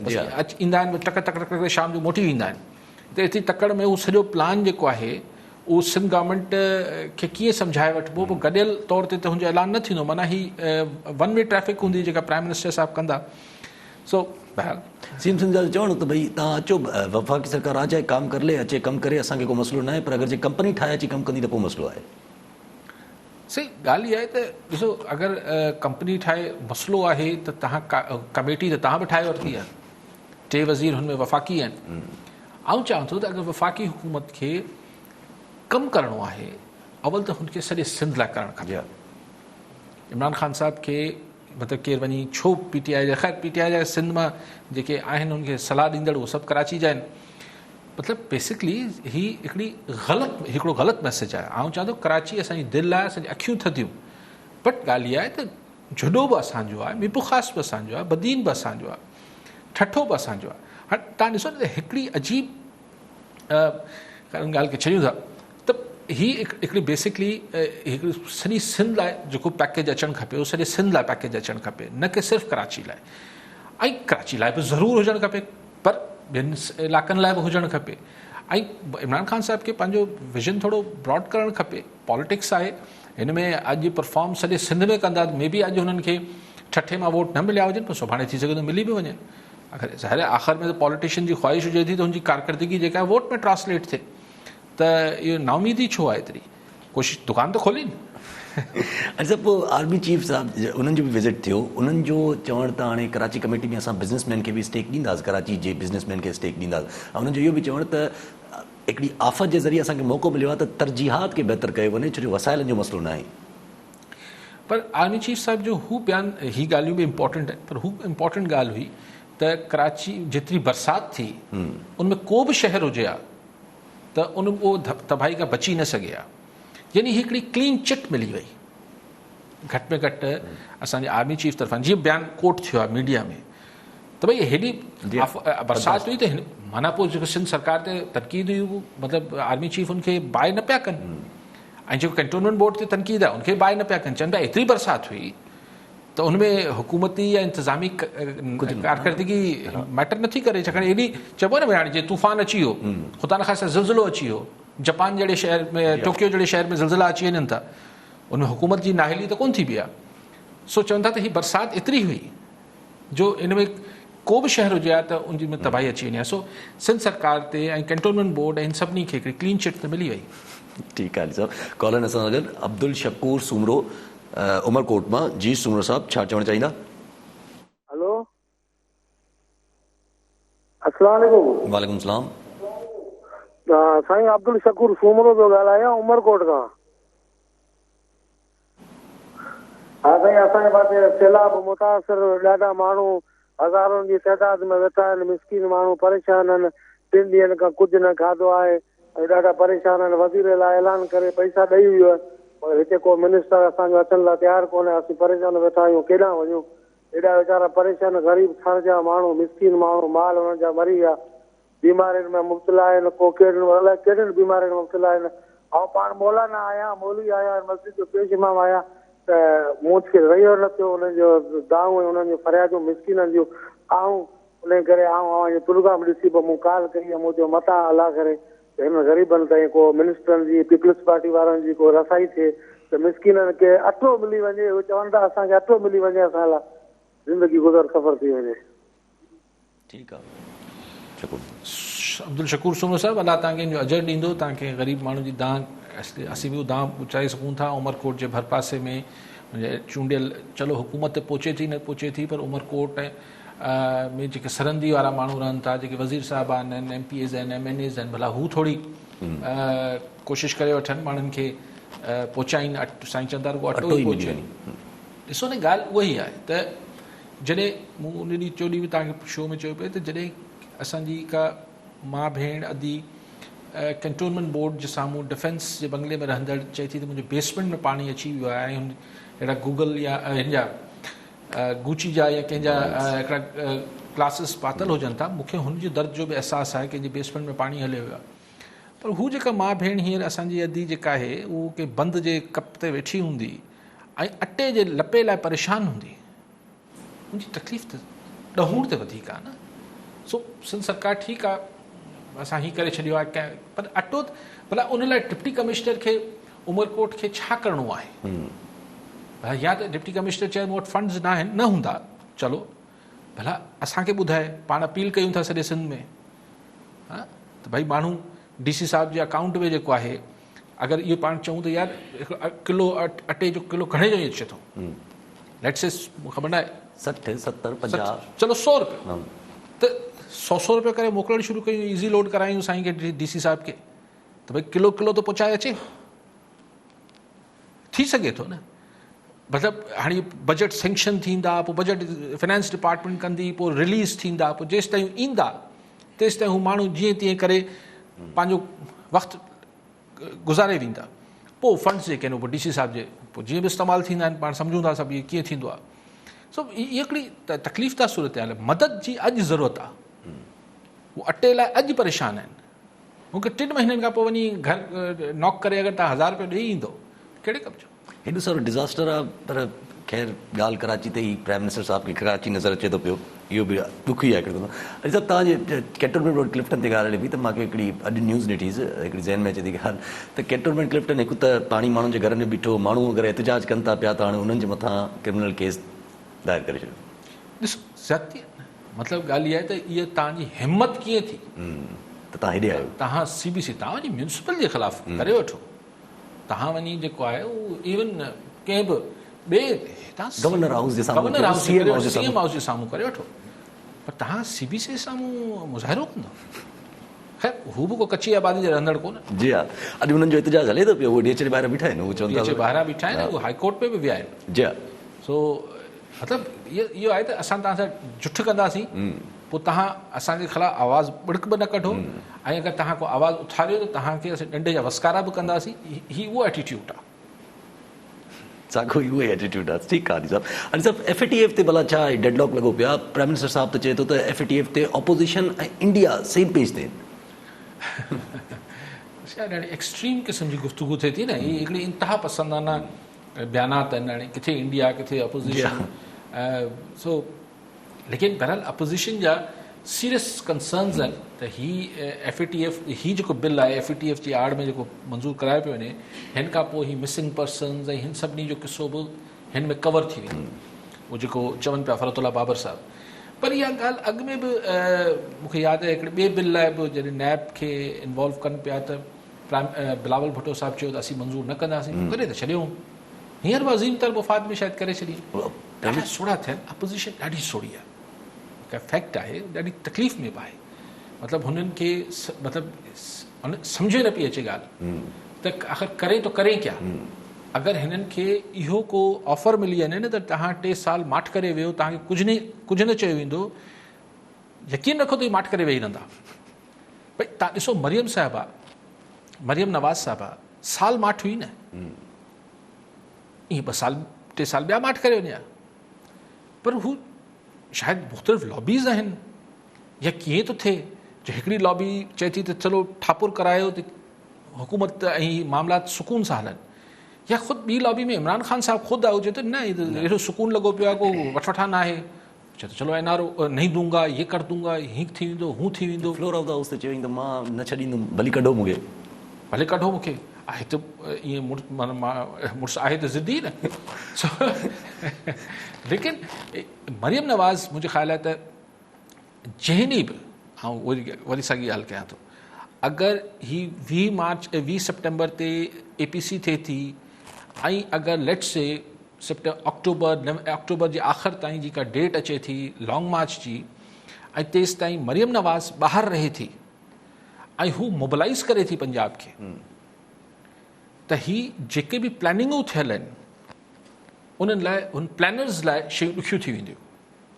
ईंदा आहिनि टक टक टक टक शाम जो मोटी वेंदा आहिनि। त एतिरी तकड़ में उहो सॼो प्लान जेको आहे उहो सिंध गवर्नमेंट खे कीअं सम्झाए वठिबो, पोइ गॾियल तौर ते त हुनजो ऐलान न थींदो, माना ही वन वे ट्रैफिक हूंदी जेका प्राइम मिनिस्टर साहिबु कंदा। सो बहरहाल
CM सिंध जो चवणो त भई तव्हां अचो, वफ़ाक़ी सरकार आ जाए काम कर ले, अचे कमु करे, असांखे को मसइलो न आहे, पर अगरि जे कंपनी ठाहे अची कमु कंदी त पोइ मसइलो आहे।
सही ॻाल्हि इहा आहे त ॾिसो, अगरि कंपनी ठाहे मसइलो आहे त तव्हां कमेटी त तव्हां बि ठाहे वरिती आहे, 3 वज़ीर हुन में वफ़ाक़ी आहिनि। आउं चाहियां थो त अगरि वफ़ाक़ी हुकूमत खे कमु करिणो आहे, अवल त हुनखे सॼे सिंध लाइ करणु खपे। इमरान ख़ान साहिब खे मतिलबु केरु वञी छो PTI जा, ख़ैर PTI जा सिंध मां जेके आहिनि उनखे सलाह ॾींदड़ उहे सभु कराची जा आहिनि। मतिलबु बेसिकली ही हिकिड़ो ग़लति मैसेज आहे। आउं चवां थो कराची असांजी दिलि आहे, असांजी अखियूं थधियूं, बट ॻाल्हि इहा आहे त जुडो बि असांजो आहे, मिबुख़ास बि असांजो आहे, बदीन बि असांजो आहे, ठठो बि असांजो आहे। हाणे तव्हां ॾिसो न हिकिड़ी अजीब ॻाल्हि खे छॾियूं था त ही हिकिड़ी बेसिकली हिकिड़ी सॼी सिंध लाइ जेको पैकेज अचणु खपे उहो सॼे सिंध लाइ पैकेज अचणु खपे, न कि सिर्फ़ु कराची लाइ। ऐं कराची लाइ बि ज़रूरु हुजणु खपे, पर ॿियनि इलाइक़नि लाइ बि हुजणु खपे। ऐं इमरान ख़ान साहिब खे पंहिंजो विज़न थोरो ब्रॉड करणु खपे। पॉलिटिक्स आहे हिन में, अॼु परफॉर्म सॼे सिंध में कंदा, मे बी अॼु हुननि खे ठठे मां वोट न मिलिया हुजनि, पर सुभाणे थी सघे थो मिली बि वञे। अगरि ज़ाहिर आहे आख़िर में त पॉलिटिशियन जी ख़्वाहिश हुजे थी त हुनजी कारकर्दगी जेका आहे वोट में ट्रांसलेट थिए, त इहो नाउमीदी छो आहे एतिरी? कोशिशि दुकान त खोलीनि।
अच्छा, पोइ आर्मी चीफ साहिबु उन्हनि जो बि विज़िट थियो, उन्हनि जो चवणु त हाणे कराची कमेटी में असां बिज़नेसमैन खे बि स्टेक ॾींदासीं, कराची जे बिज़नेसमैन खे स्टेक ॾींदासीं। ऐं उन्हनि जो इहो बि चवणु त हिकिड़ी आफ़त जे ज़रिए असांखे मौक़ो मिलियो आहे त तरजीहात खे बहितर कयो वञे, छो जो वसाइलनि जो मसइलो न आहे।
पर आर्मी चीफ साहिब जो हू बयानु, ही ॻाल्हियूं बि इम्पॉर्टेंट आहिनि, पर हू इम्पॉर्टेंट ॻाल्हि हुई त कराची जेतिरी बरसाति थी उनमें को बि शहर हुजे हा त उहो तबाही खां बची न सघे हा। यानी हिकिड़ी क्लीन चिट मिली वई घटि में घटि असांजे आर्मी चीफ तरफ़ां, जीअं बयानु कोट थियो आहे मीडिया में त भई हेॾी बरसाति हुई त माना पोइ जेको सिंध सरकार ते तनक़ीद हुई, मतिलबु आर्मी चीफ हुनखे बाहि न पिया कनि। ऐं जेको कैंटोनमेंट बोर्ड ते तनक़ीद आहे उनखे बाहि न पिया कनि, चवनि पिया एतिरी बरसाति हुई त उनमें हुकूमती या इंतिज़ामी कारकर्दगी मैटर नथी करे, छाकाणि एॾी चइबो आहे न भई हाणे जीअं तूफ़ान अची वियो, ख़ुदा न ख़ासिता ज़िलज़िलो अची वियो, जापान जहिड़े शहर में, टोक्यो जहिड़े शहर में ज़िलज़िला अची वञनि था, उनमें हुकूमत जी नाहिली त कोन थी बीहे आहे। सो चवनि था त हीअ बरसाति एतिरी हुई जो इन में को बि शहर हुजे हा त उन में तबाही अची वञे हा। सो सिंध सरकार ते ऐं कैंटोनमेंट बोर्ड ऐं इन सभिनी खे हिकिड़ी क्लीन चिट त मिली वई।
ठीकु आहे साहब। कॉलर असां सां गॾु अब्दुल शकूर सूमरो उमरकोट मां। जी सूमरो साहब, छा चवणु चाहींदा?
हेलो, अस्सलाम वालेकुम।
वालेकुम सलाम।
साईं अब्दुल शकूर सूमरो पियो ॻाल्हायां उमरकोट खां। हा साईं, असांजे पासे सैलाब मुतासिर ॾाढा माण्हू हज़ारनि जी तइदाद में वेठा आहिनि, मिसकीन माण्हू परेशान आहिनि, 3 ॾींहंनि खां कुझु न खाधो आहे ऐं ॾाढा परेशान आहिनि। वज़ीर लाइ ऐलान करे पैसा ॾेई वियो आहे, पर हिते को मिनिस्टर असांजो अचण लाइ तयारु कोन्हे। असीं परेशान वेठा आहियूं, केॾां वञूं? एॾा वीचारा परेशान ग़रीब थर जा माण्हू, मिसकीन माण्हू, माल हुननि जा मरी विया, बीमारियुनि में मुब्तला आहिनि, को अलाए कहिड़ियुनि बीमारियुनि में मुब्तला आहिनि। ऐं पाण मौलाना आया, मौलवी आया, मस्जिद जो पेश इमाम आया त मूं खे रहियो न थियो, उन्हनि जो दाऊं ऐं उन्हनि जूं फरियादूं मिसकीननि जूं आऊं उन करे आऊं प्रोग्राम ॾिसी पोइ मूं कॉल कई आहे, मूं चयो मथां अलाह करे त हिन ग़रीबनि ताईं को मिनिस्टरनि जी, पीपल्स पार्टी वारनि जी को रसाई थिए त मिसकीननि खे अटो मिली वञे। उहे चवनि था असांखे अटो मिली वञे, असां लाइ ज़िंदगी गुज़र सफ़र थी वञे।
ठीकु आहे
अब्दुल शकूर सूमरो साहब, अलाह तव्हांखे इन जो अजर ॾींदो, तव्हांखे ग़रीब माण्हू जी दां असीं बि दां पहुचाए सघूं था। उमरकोट जे भरपासे में चूंडियल, चलो हुकूमत पहुचे थी न पहुचे थी, पर उमरकोट में जेके सरहंदी वारा माण्हू रहनि था, जेके वज़ीर साहिबान आहिनि, MPs आहिनि, MNAs आहिनि, भला हू थोरी कोशिशि करे वठनि माण्हुनि खे पहुचाइनि। साईं चंदा रुगो अटो ई पहुचे। ॾिसो न, ॻाल्हि उहा ई आहे त जॾहिं मूं उन ॾींहुं चोॾहीं बि तव्हांखे शो में चयो पियो त जॾहिं असांजी का माउ भेण अदी कैंटोनमेंट बोर्ड जे साम्हूं डिफेंस जे बंगले में रहंदड़ चए थी त मुंहिंजे बेसमेंट में पाणी अची वियो आहे, ऐं अहिड़ा गूगल या हिन जा गुची जा या कंहिंजा हिकिड़ा क्लासिस पातल हुजनि था, मूंखे हुनजे दर्द जो बि अहसासु आहे, कंहिंजे बेसमेंट में पाणी हलियो वियो आहे। पर हू जेका माउ भेण हींअर असांजी अदी जेका आहे, उहो कंहिं बंदि जे कप ते वेठी हूंदी ऐं अटे जे लपे लाइ परेशान हूंदी, मुंहिंजी तकलीफ़ त ॾहूण ते वधीक आहे न। सो सिंध सरकार ठीकु आहे, असां हीअ करे छॾियो आहे, पर अटो भला उन लाइ डिप्टी कमिश्नर खे उमरकोट खे छा करिणो आहे? या त डिप्टी कमिश्नर चए मूं वटि फंड्स न आहिनि, न हूंदा, चलो भला असांखे ॿुधाए, पाण अपील कयूं था सॼे सिंध में, हा त भई माण्हू DC साहिब जे अकाउंट में जेको आहे, अगरि इहो पाण चऊं त यार किलो अटे जो किलो घणे जो अचे थो, लेट्स से ख़बर न आहे
60, 70, 50,
चलो 100 रुपयो, त 100 रुपयो करे मोकिलणु शुरू कयूं, ईज़ी लोड करायूं साईं खे, DC साहिब खे, त भई किलो किलो त पहुचाए अचे, थी सघे थो न। मतिलबु हाणे बजट सेंक्शन थींदा, पोइ बजट फाइनेंस डिपार्टमेंट कंदी, पोइ रिलीज़ थींदा, पोइ जेसि ताईं ईंदा तेसि ताईं हू माण्हू जीअं तीअं करे पंहिंजो वक़्तु गुज़ारे वेंदा। पोइ फंड्स जेके आहिनि पोइ DC साहिब जे पोइ जीअं बि इस्तेमालु थींदा आहिनि, पाण सम्झूं था सभु इहे कीअं थींदो आहे। सो इहा हिकिड़ी तकलीफ़ था सूरत हाल, मदद जी अॼु ज़रूरत आहे। उहो अटे लाइ अॼु परेशान आहिनि, मूंखे 3 महीननि खां पोइ वञी घर नॉक करे अगरि तव्हां 1000 रुपया ॾेई ईंदो, कहिड़े कम जो?
हेॾो सारो डिज़ास्टर आहे, पर ख़ैर ॻाल्हि कराची ते ई प्राइम मिनिस्टर साहिब खे कराची नज़र अचे थो पियो, इहो बि ॾुखी आहे हिकिड़ो। अॼु सभु तव्हांजे कैंटोनमेंट रोड क्लिफ्टन ते ॻाल्हि हले पई, त मूंखे हिकिड़ी अॼु न्यूज़ ॾिठीसीं, हिकिड़ी ज़हन में अचे थी ॻाल्हि त कैंटोनमेंट क्लिफ्टन हिकु त पाणी माण्हुनि जे घर में बीठो, माण्हू अगरि एहतिजाज कनि था पिया त हाणे उन्हनि जे मथां क्रिमिनल केस दायर करे छॾियो।
ॾिसो ज़्यादती मतिलबु ॻाल्हि इहा आहे त इहा तव्हांजी हिमत कीअं थी
त तव्हां हेॾे आहियो,
तव्हां CBC तव्हां वञी म्यूनिसिपल जे ख़िलाफ़ु करे वठो, तव्हां वञी जेको आहे उहो इवन कंहिं बि ॿिए
गवर्नर हाउस जे साम्हूं,
CM हाउस जे साम्हूं करे वठो, पर तव्हां CBC जे साम्हूं मुज़ाहिरो कंदो। ख़ैर हू बि को कची आबादी जे रहंदड़ कोन।
जी हा, अॼु हुननि जो एहतिजाज हले थो पियो, उहो DH ॿाहिरि बीठा आहिनि, उहो चवनि था
ॿाहिरां बीठा आहिनि, उहो हाई कोर्ट में बि विया आहिनि।
जी हा,
सो मतिलबु इहो आहे त असां तव्हां सां झुठ कंदासीं, पोइ तव्हां असांजे ख़िलाफ़ु आवाज़ु बिड़क बि न कढो, ऐं अगरि तव्हां को आवाज़ु उथारियो त तव्हांखे असां डंडे जा वसकारा बि कंदासीं। हीअ उहो एटीट्यूड आहे,
साॻियो इहो ई एटीट्यूड आहे। ठीकु आहे साहिबु। हाणे सभु FATF ते भला छा डेडलॉक लॻो पियो आहे? प्राइम मिनिस्टर साहिबु त चए थो त FATF ते ऑपोज़िशन ऐं इंडिया सेम पेज ते
ॾाढी एक्सट्रीम क़िस्म जी गुफ्तगू थिए थी न, ही हिकिड़ी इंतिहा पसंदाना बयानात आहिनि, हाणे किथे इंडिया किथे अपोज़िशन। सो लेकिन बहरहाल अपोज़िशन जा सीरियस कंसर्न्स आहिनि त ही FATF ही जेको बिल आहे FATF जी आड़ में जेको मंज़ूर करायो पियो वञे, हिन खां पोइ ही मिसिंग पर्सन्स ऐं हिन सभिनी जो किसो बि हिन में कवर थी वेंदो, उहो जेको चवनि पिया फरतुल्ला बाबर साहब। पर इहा ॻाल्हि अॻु में बि मूंखे यादि आहे हिकिड़े ॿिए बिल लाइ बि जॾहिं नैब खे इन्वॉल्व कनि पिया त बिलावल भुट्टो साहब चयो त असीं मंज़ूर न कंदासीं, करे त छॾियूं। हींअर बि अज़ीम तर मुफ़ाद में शायदि करे छॾी। ॾाढा सोढ़ा थियनि, अपोज़िशन ॾाढी सोढ़ी आहे, हिकु फैक्ट आहे, ॾाढी तकलीफ़ में बि आहे। मतिलबु हुननि खे मतिलबु सम्झे न पई अचे ॻाल्हि त आख़िर करे तो करे क्या। अगरि हिननि खे इहो को ऑफर मिली वञे न त तव्हां 3 साल माठ करे वियो, तव्हांखे कुझु न चयो वेंदो, यकीन रखो त इहे माठ करे वेही रहंदा। भई तव्हां ॾिसो मरियम साहिबा, मरियम नवाज़ साहिबा साल माठ हुई न, ईअं 2 साल 3 साल ॿिया माठ करे वञा, पर हू शायदि मुख़्तलिफ़ लॉबीज़ आहिनि या कीअं थो थिए जो हिकिड़ी लॉबी चए थी त चलो ठापुर करायो त हुकूमत ऐं मामलात सुकून सां हलनि, या ख़ुदि ॿी लॉबी में इमरान ख़ान साहब ख़ुदि आहे, चए थो न अहिड़ो सुकून लॻो पियो आहे, को वठवठा न आहे, चए थो चलो NRO नहीं दूंगा, ये कर दूंगा, हीअं थी वेंदो, हूं थी वेंदो।
फ्लोर ऑफ द हाउस ते चवईं त मां न छॾींदुमि, भली कढो मूंखे,
भले कढो मूंखे, आहे त ईअं मुड़ुसु आहे त ज़िदी न। लेकिन मरियम नवाज़ मुंहिंजो ख़्यालु आहे त जंहिं बि, ऐं वरी साॻी ॻाल्हि कयां थो, अगरि ही 20 सितंबर ते APC थिए थी ऐं अगरि लेट्स से अक्टूबर जे आख़िर ताईं जेका डेट अचे थी लॉन्ग मार्च जी, ऐं तेसि ताईं मरियम नवाज़ ॿाहिरि रहे थी ऐं हू मोबिलाइज़ करे थी पंजाब खे, त ही जेके बि प्लानिंगूं थियल आहिनि उन्हनि लाइ, उन प्लानर्स लाइ शयूं ॾुखियूं थी वेंदियूं।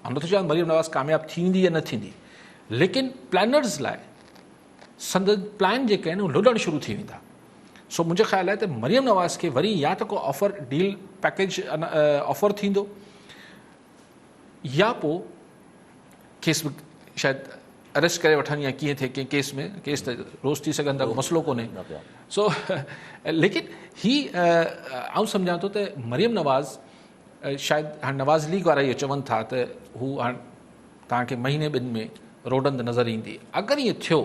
मां नथो चवां मरियम नवाज़ कामयाबु थींदी या न थींदी, लेकिन प्लानर्स लाइ संदन प्लान जेके आहिनि उहे लुॾणु शुरू थी वेंदा। सो मुंहिंजो ख़्यालु आहे त मरियम नवाज़ खे वरी या त को ऑफर डील पैकेज ऑफर थींदो, या पोइ केस बि शायदि अरेस्ट करे वठनि या कीअं थिए कंहिं केस में, केस त रोज़ थी सघनि था, मसइलो कोन्हे। सो लेकिन ही आउं सम्झां थो त मरियम नवाज़ शायदि हाणे नवाज़ लीग वारा इहो चवनि था त हू हाणे तव्हांखे महीने ॿिनि में रोडनि ते नज़र ईंदी। अगरि ईअं थियो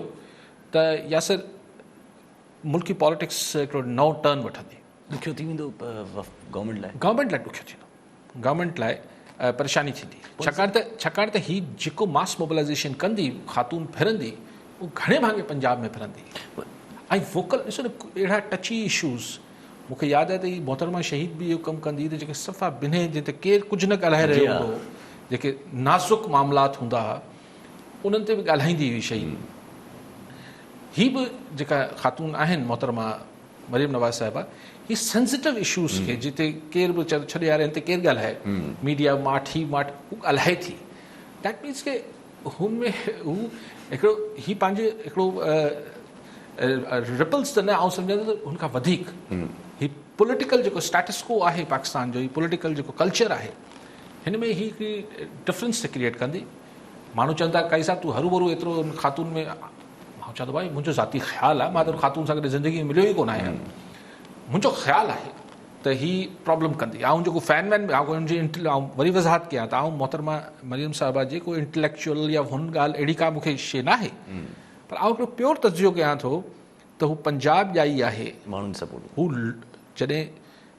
त यासिर मुल्की पॉलिटिक्स हिकिड़ो नओं टर्न वठंदी।
ॾुखियो थी वेंदो गवर्नमेंट लाइ
ॾुखियो थींदो, गवर्नमेंट लाइ परेशानी थींदी, छाकाणि त ही जेको मास मोबिलाइज़ेशन कंदी, ख़ातून फिरंदी, उहो घणे भाङे पंजाब में फिरंदी ऐं वोकल। ॾिसो न अहिड़ा टची इशूज़, मूंखे यादि आहे त ही मोहतरमा शहीद बि इहो कमु कंदी त जेके सफ़ा बिन्हे जिते केरु कुझु न ॻाल्हाए रहियो हूंदो, जेके नाज़ुक मामलात हूंदा हुआ उन्हनि ते बि ॻाल्हाईंदी हुई शहीद। ही बि जेका ख़ातून आहिनि मोहतरमा मरियम नवाज़ साहिबा, ही सेंसिटिव इशूज़ खे जिते केरु बि छॾे यार हिन ते केरु ॻाल्हाए, मीडिया माठ ही माठ हू ॻाल्हाए थी। डैट मीन्स के हुन में हू हिकिड़ो ही पंहिंजे हिकिड़ो रिपल्स त न, आउं सम्झां थो त हुनखां वधीक ही पॉलिटिकल जेको स्टेटस को आहे पाकिस्तान जो, ही पॉलिटिकल जेको कल्चर आहे, हिन में ही हिकिड़ी डिफरेंस त क्रिएट कंदी। माण्हू चवनि था काई साहब तूं हरू भरू एतिरो ख़ातून में, मां चवां थो भाई मुंहिंजो ज़ाती ख़्यालु आहे, मां त ख़ातून सां गॾु ज़िंदगी में मिलियो ई कोन आहियां, मुंहिंजो ख़्यालु आहे त ही प्रॉब्लम कंदी। ऐं जेको फैन वैन हुनजी वरी वज़ाहत कयां त मोहतरमा मरियम साहिबा जे को इंटेलेक्चुअल या हुन ॻाल्हि अहिड़ी का मूंखे शइ न आहे, पर हिकिड़ो प्योर तजियो कयां थो त हू पंजाब ॼाई आहे
माण्हुनि सपोर्ट।
हू जॾहिं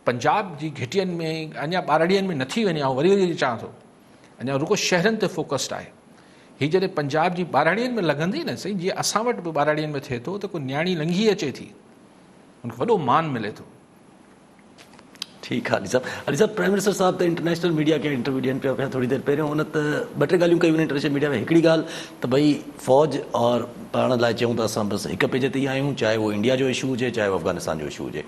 पंजाब जी घिटियुनि में अञा ॿारड़ियुनि में नथी वञे, ऐं वरी चवां थो अञा रुगो शहरनि ते फोकस्ड आहे। हीअ जॾहिं पंजाब जी ॿारड़ियुनि में लॻंदी न सही, जीअं असां वटि बि ॿारड़ियुनि में थिए थो त को न्याणी लंघी अचे थी, हुनखे वॾो मान मिले थो।
ठीकु आहे अली साहब प्राइम मिनिस्टर साहब त इंटरनेशनल मीडिया खे इंटरव्यू ॾियनि पिया थोरी देरि पहिरियों, उन त 2-3 ॻाल्हियूं कयूं इंटरनेशनल मीडिया में। हिकिड़ी ॻाल्हि त भई फ़ौज और पाण लाइ चयूं त असां बसि हिक पेज ते ई आहियूं, चाहे उहो इंडिया जो इशू हुजे चाहे उहो अफ़गानिस्तान जो इशू हुजे।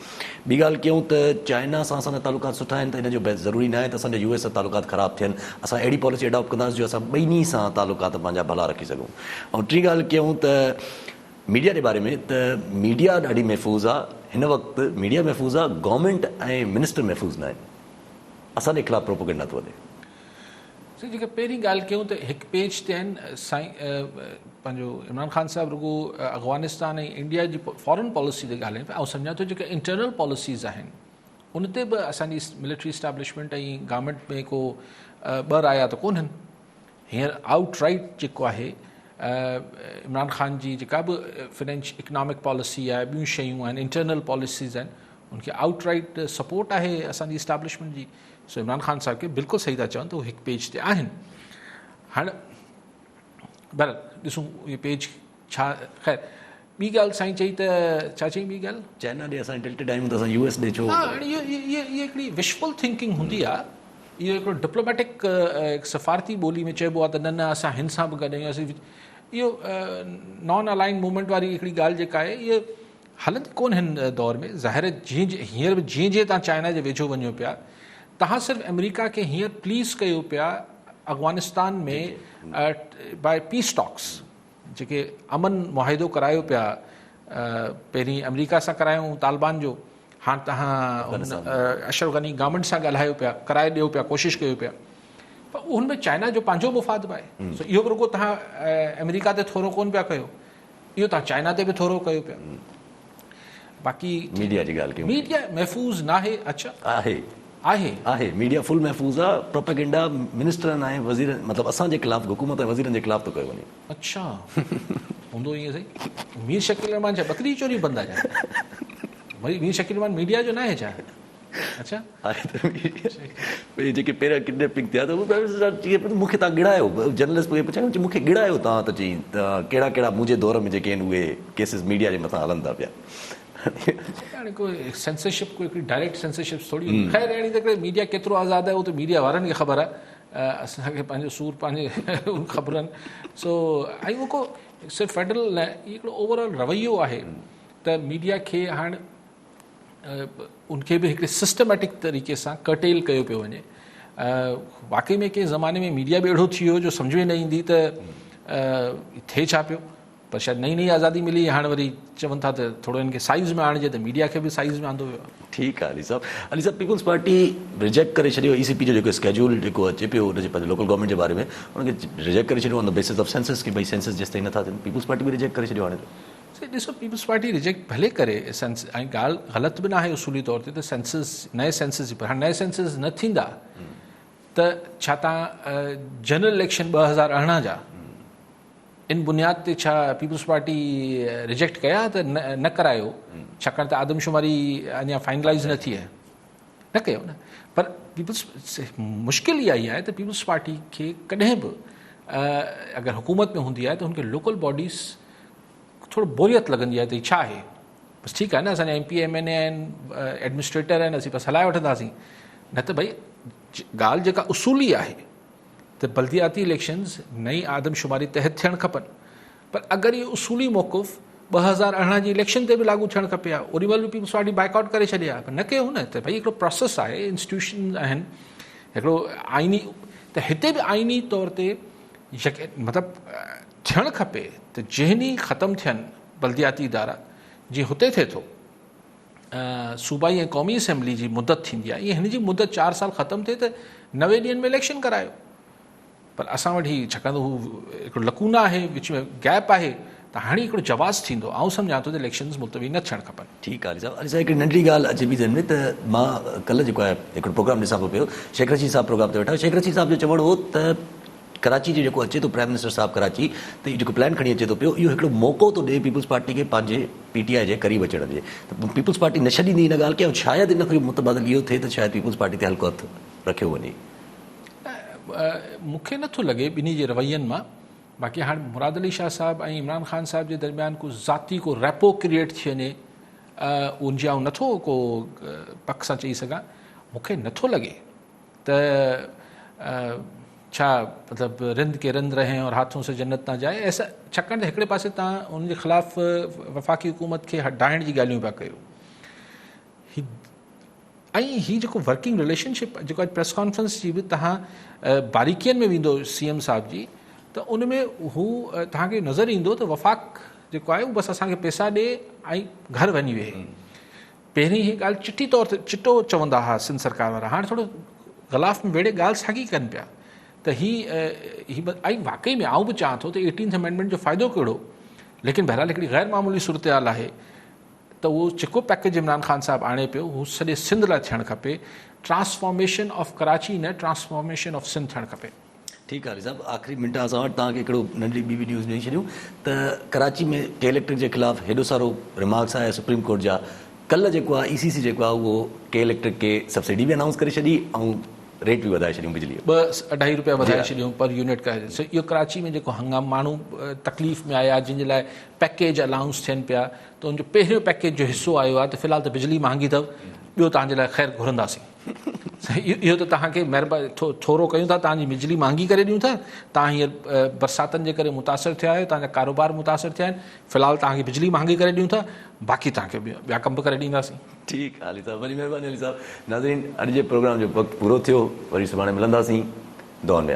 ॿी ॻाल्हि कयूं त चाइना सां असांजा तालुकात सुठा आहिनि, त हिन जो ज़रूरी न आहे त असांजा US सां तालुकात ख़राबु थियनि। असां अहिड़ी पॉलिसी अडॉप्ट कंदासीं जो असां ॿिन्ही सां तालुकात पंहिंजा भला रखी सघूं। ऐं टी ॻाल्हि कयूं त मीडिया जे बारे में, त मीडिया ॾाढी महफ़ूज़ आहे हिन वक़्तु, मीडिया महफ़ूज़ आहे, गवर्नमेंट ऐं मिनिस्टर महफ़ूज़ न आहिनि, असांजे ख़िलाफ़ु प्रोपेगेंडा थो वधे।
जेके पहिरीं ॻाल्हि कयूं त हिकु पेज ते आहिनि साईं पंहिंजो इमरान ख़ान साहिबु रुॻो अफ़गानिस्तान ऐं इंडिया जी फॉरेन पॉलिसी ते ॻाल्हाइनि पिया। ऐं सम्झां थो जेके इंटरनल पॉलिसीज़ आहिनि उन ते बि असांजी मिलिट्री इस्टेब्लिशमेंट ऐं गवर्नमेंट में को ॿ राया त कोन्हनि। हींअर आउट राइट जेको आहे इमरान ख़ान जी जेका बि इकनॉमिक पॉलिसी आहे, ॿियूं शयूं आहिनि, इंटरनल पॉलिसीज़ आहिनि, उनखे आउट राइट सपोर्ट आहे असांजी इस्टेब्लिशमेंट जी। सो इमरान ख़ान साहिब खे बिल्कुलु सही था चवनि त उहे हिकु पेज ते आहिनि। हाणे बहर ॾिसूं इहे पेज छा। ख़ैर ॿी ॻाल्हि साईं चई त छा चई ॿी ॻाल्हि?
चाइना ॾे असां टिल्टेड आहियूं त असां US ॾे छो?
हा, इहा हिकिड़ी विशफुल थिंकिंग हूंदी आहे। इहो हिकिड़ो डिप्लोमेटिक सफ़ारती ॿोली में चइबो आहे त न न असां हिन सां बि गॾु आहियूं। इहो नॉन अलाइन मूवमेंट वारी हिकिड़ी ॻाल्हि जेका आहे इहा हलंदी कोन हिन दौर में। ज़ाहिर जीअं हींअर बि जीअं जीअं तव्हां चाइना जे वेझो वञो पिया, तव्हां सिर्फ़ु अमेरिका खे हींअर प्लीज़ कयो पिया अफ़गानिस्तान में बाय पीस टॉक्स, जेके अमन मुआहिदो करायो पिया। पहिरीं अमेरिका सां करायूं तालिबान जो, हाणे तव्हां अशरफ गनी गवर्नमेंट सां ॻाल्हायो पिया, कराए ॾियो पिया, कोशिशि कयो पिया। पर उनमें चाइना जो पंहिंजो मुफ़ाद बि आहे। सो इहो बि रुॻो तव्हां अमेरिका ते थोरो कोन पिया कयो, इहो तव्हां चाइना ते बि थोरो कयो पिया। बाक़ी
मीडिया जी ॻाल्हि कयूं,
मीडिया महफ़ूज़ न आहे। अच्छा आहे
मीडिया फुल महफ़ूज़ आहे। प्रोपेगेंडा मिनिस्टरनि ऐं वज़ीर मतिलबु असांजे ख़िलाफ़ु हुकूमत ऐं वज़ीरनि जे ख़िलाफ़ु थो कयो वञे।
अच्छा हूंदो ईअं सही। मीर शकील रहमान छा बकरी चोरी बंदि आहे छा? वरी मीर शकील रहमान मीडिया जो न आहे छा? अच्छा
जेके पहिरियां किडनैपिंग थिया त मूंखे तव्हां गिड़ायो, जर्नलिस्ट पुछायो मूंखे गिड़ायो तव्हां त चई त कहिड़ा कहिड़ा मुंहिंजे दौर में जेके आहिनि उहे केसिस मीडिया जे मथां हलनि था पिया।
हाणे कोई सेंसरशिप कोई हिकिड़ी डायरेक्ट सेंसरशिप थोरी। ख़ैर अहिड़ी त मीडिया केतिरो आज़ादु आहे उहो त मीडिया वारनि खे ख़बर आहे, असांखे पंहिंजो सूर पंहिंजे ख़बरनि। सो ऐं उहो को सिर्फ़ु फेडरल न, इहो हिकिड़ो ओवरऑल रवैयो आहे त मीडिया खे हाणे उनखे बि हिकिड़े सिस्टमेटिक तरीक़े सां कर्टेल कयो पियो वञे। वाक़ई में कंहिं ज़माने में मीडिया बि अहिड़ो थी वियो जो सम्झ में न ईंदी त थिए छा पियो। पर शायदि नई नई आज़ादी मिली, हाणे वरी चवनि था त थोरो हिनखे साइज़ में आणिजे, त मीडिया खे बि साइज़ में आंदो वियो आहे।
ठीकु आहे अली साहब पीपल्स पार्टी रिजेक्ट करे छॾियो ECP जो जेको स्केड्यूल जेको अचे पियो हुनजे पंहिंजे लोकल गवर्नमेंट जे बारे में, हुनखे रिजेक्ट करे छॾियो on the basis of census की भई सेंसस जेसिताईं नथा थियनि। पीपल्स पार्टी बि रिजेक्ट करे छॾियो हाणे।
ॾिसो पीपल्स पार्टी रिजेक्ट भले करे सेंस, ऐं ॻाल्हि ग़लति बि न आहे उसूली तौर ते त सेंसस नए सेंसस जी, पर हाणे नए सेंसस न थींदा त छा तव्हां जनरल इलेक्शन 2018 जा इन बुनियाद ते छा पीपल्स पार्टी रिजेक्ट कया त न करायो, छाकाणि त आदमशुमारी अञा फाइनलाइज़ न थी आहे, न कयो न। पर पीपल्स मुश्किल इहा ई आहे त पीपल्स पार्टी खे कॾहिं बि अगरि हुकूमत में हूंदी आहे त हुनखे लोकल बॉडीज़ थोरो बोरियत लॻंदी आहे त छा आहे, बसि ठीकु आहे न असांजा MP MNA आहिनि, एडमिनिस्ट्रेटर आहिनि, असीं बसि हलाए वठंदासीं। न त भई ॻाल्हि जेका उसूली आहे त बल्दियाती इलेक्शन्स नई आदमशुमारी तहत थियणु खपनि, पर अगरि इहो उसूली मौक़ुफ़ 2018 जी इलेक्शन ते बि लागू थियणु खपे हा, ओॾी महिल बि पीपल्स पार्टी बाइकआउट करे छॾिया, पर न कयो न। त भई हिकिड़ो प्रोसेस आहे, इंस्टीट्यूशन आहिनि, हिकिड़ो आइनी, त हिते बि आइनी तौर ते मतिलबु थियणु खपे त जंहिं ॾींहुं ख़तमु थियनि बल्दियाती इदारा, जीअं हुते थिए थो सूबाई ऐं क़ौमी असेंबली जी मुदत थींदी आहे, ईअं हिन जी मुदत 4 साल ख़तमु थिए त 90 ॾींहंनि में इलेक्शन करायो। पर असां वटि ही छाकाणि त हू हिकिड़ो लकूना आहे, विच में गैप आहे, त हाणे हिकिड़ो जवाज़ थींदो। आउं सम्झां थो त इलेक्शन्स मुलतवी न थियणु खपनि।
ठीकु आहे अली साहब हिकिड़ी नंढड़ी ॻाल्हि अचे बि ज़हन में त मां कल्ह जेको आहे हिकिड़ो प्रोग्राम ॾिसां पियो, शेख रशीद साहब प्रोग्राम ते वेठा। शेख रशीद साहब जो चवणु हो त कराची जो जेको अचे थो प्राइम मिनिस्टर साहब कराची, त इहो जेको प्लान खणी अचे थो पियो, इहो हिकिड़ो मौक़ो थो ॾिए पीपल्स पार्टी खे पंहिंजे PTI जे क़रीब अचण जे। त पीपल्स पार्टी न छॾींदी हिन ॻाल्हि खे, ऐं शायदि इन खे मुतबादिल इहो थिए त शायदि पीपल्स पार्टी ते हल्को हथु रखियो वञे।
मूंखे नथो लॻे ॿिन्ही जे रवैयनि मां। बाक़ी हाणे मुराद अली शाह साहब ऐं इमरान ख़ान साहब जे दरमियान को ज़ाती को रेपो क्रिएट थी वञे, उनजी आउं नथो को पक सां चई सघां। मूंखे नथो लॻे त छा मतिलबु रिंद के रिंद रहें और हाथों से जन्नत ना जाए, ऐसा, छाकाणि त हिकिड़े पासे तव्हां उनजे ख़िलाफ़ु वफ़ाक़ी हुकूमत खे हटाइण जी ॻाल्हियूं पिया कयो, ऐं हीअ जेको वर्किंग रिलेशनशिप जेको अॼु प्रेस कॉन्फ्रेंस जी बि तव्हां बारीकियुनि में वेंदो CM साहब जी, त उन में हू तव्हांखे नज़र ईंदो त वफ़ाक़ जेको आहे उहो बसि असांखे पैसा ॾिए ऐं घर वञी वेहे। पहिरीं हीअ ॻाल्हि चिटी तौर ते चिटो चवंदा हुआ सिंध सरकार वारा, हाणे थोरो ग़िलाफ़ में वेड़े ॻाल्हि साॻी कनि पिया त त ऐं वाकई में आउं बि चाहियां थो त 18th अमेंडमेंट जो फ़ाइदो कहिड़ो, लेकिन बहरहाल हिकिड़ी गैर मामूली सूरत हाल आहे त उहो जेको पैकेज इमरान ख़ान साहिबु आणे पियो हू सॼे सिंध लाइ थियणु खपे। ट्रांसफॉर्मेशन ऑफ कराची न ट्रांसफॉर्मेशन ऑफ सिंध थियणु खपे।
ठीकु आहे अली साहब, आख़िरी मिंट असां वटि तव्हांखे हिकिड़ो नंढी ॿी बि न्यूज़ ॾेई छॾियूं त कराची में के इलेक्ट्रिक जे ख़िलाफ़ु हेॾो सारो रिमार्क्स आया सुप्रीम कोर्ट जा। कल्ह जेको आहे ECC जेको आहे उहो के इलेक्ट्रिक खे सब्सिडी बि अनाउंस करे छॾी ऐं रेट बि वधाए छॾियूं बिजली
2-2.5 रुपया वधाए छॾियूं पर यूनिट का। इहो कराची में जेको हंगाम माण्हू तकलीफ़ में आया जिन जे लाइ पैकेज अलाउंस थियनि पिया त उनजो पहिरियों पैकेज जो हिसो आयो आहे त फ़िलहाल त बिजली महांगी अथव, ॿियो तव्हांजे लाइ ख़ैर घुरंदासीं। इहो त तव्हांखे महिरबानी थोरो कयूं था, तव्हांजी बिजली महांगी करे ॾियूं था, तव्हां हींअर बरसातनि जे करे मुतासिर थिया आहियो, तव्हांजा कारोबार मुतासिर थिया आहिनि, फ़िलहाल तव्हांखे बिजली महांगी करे ॾियूं था, बाक़ी तव्हांखे ॿिया कम करे ॾींदासीं।
ठीकु आहे अली साहब, वॾी महिरबानी अली साहब। नाज़रीन, अॼु जे प्रोग्राम जो वक़्तु पूरो थियो, वरी सुभाणे मिलंदासीं। दुआनि में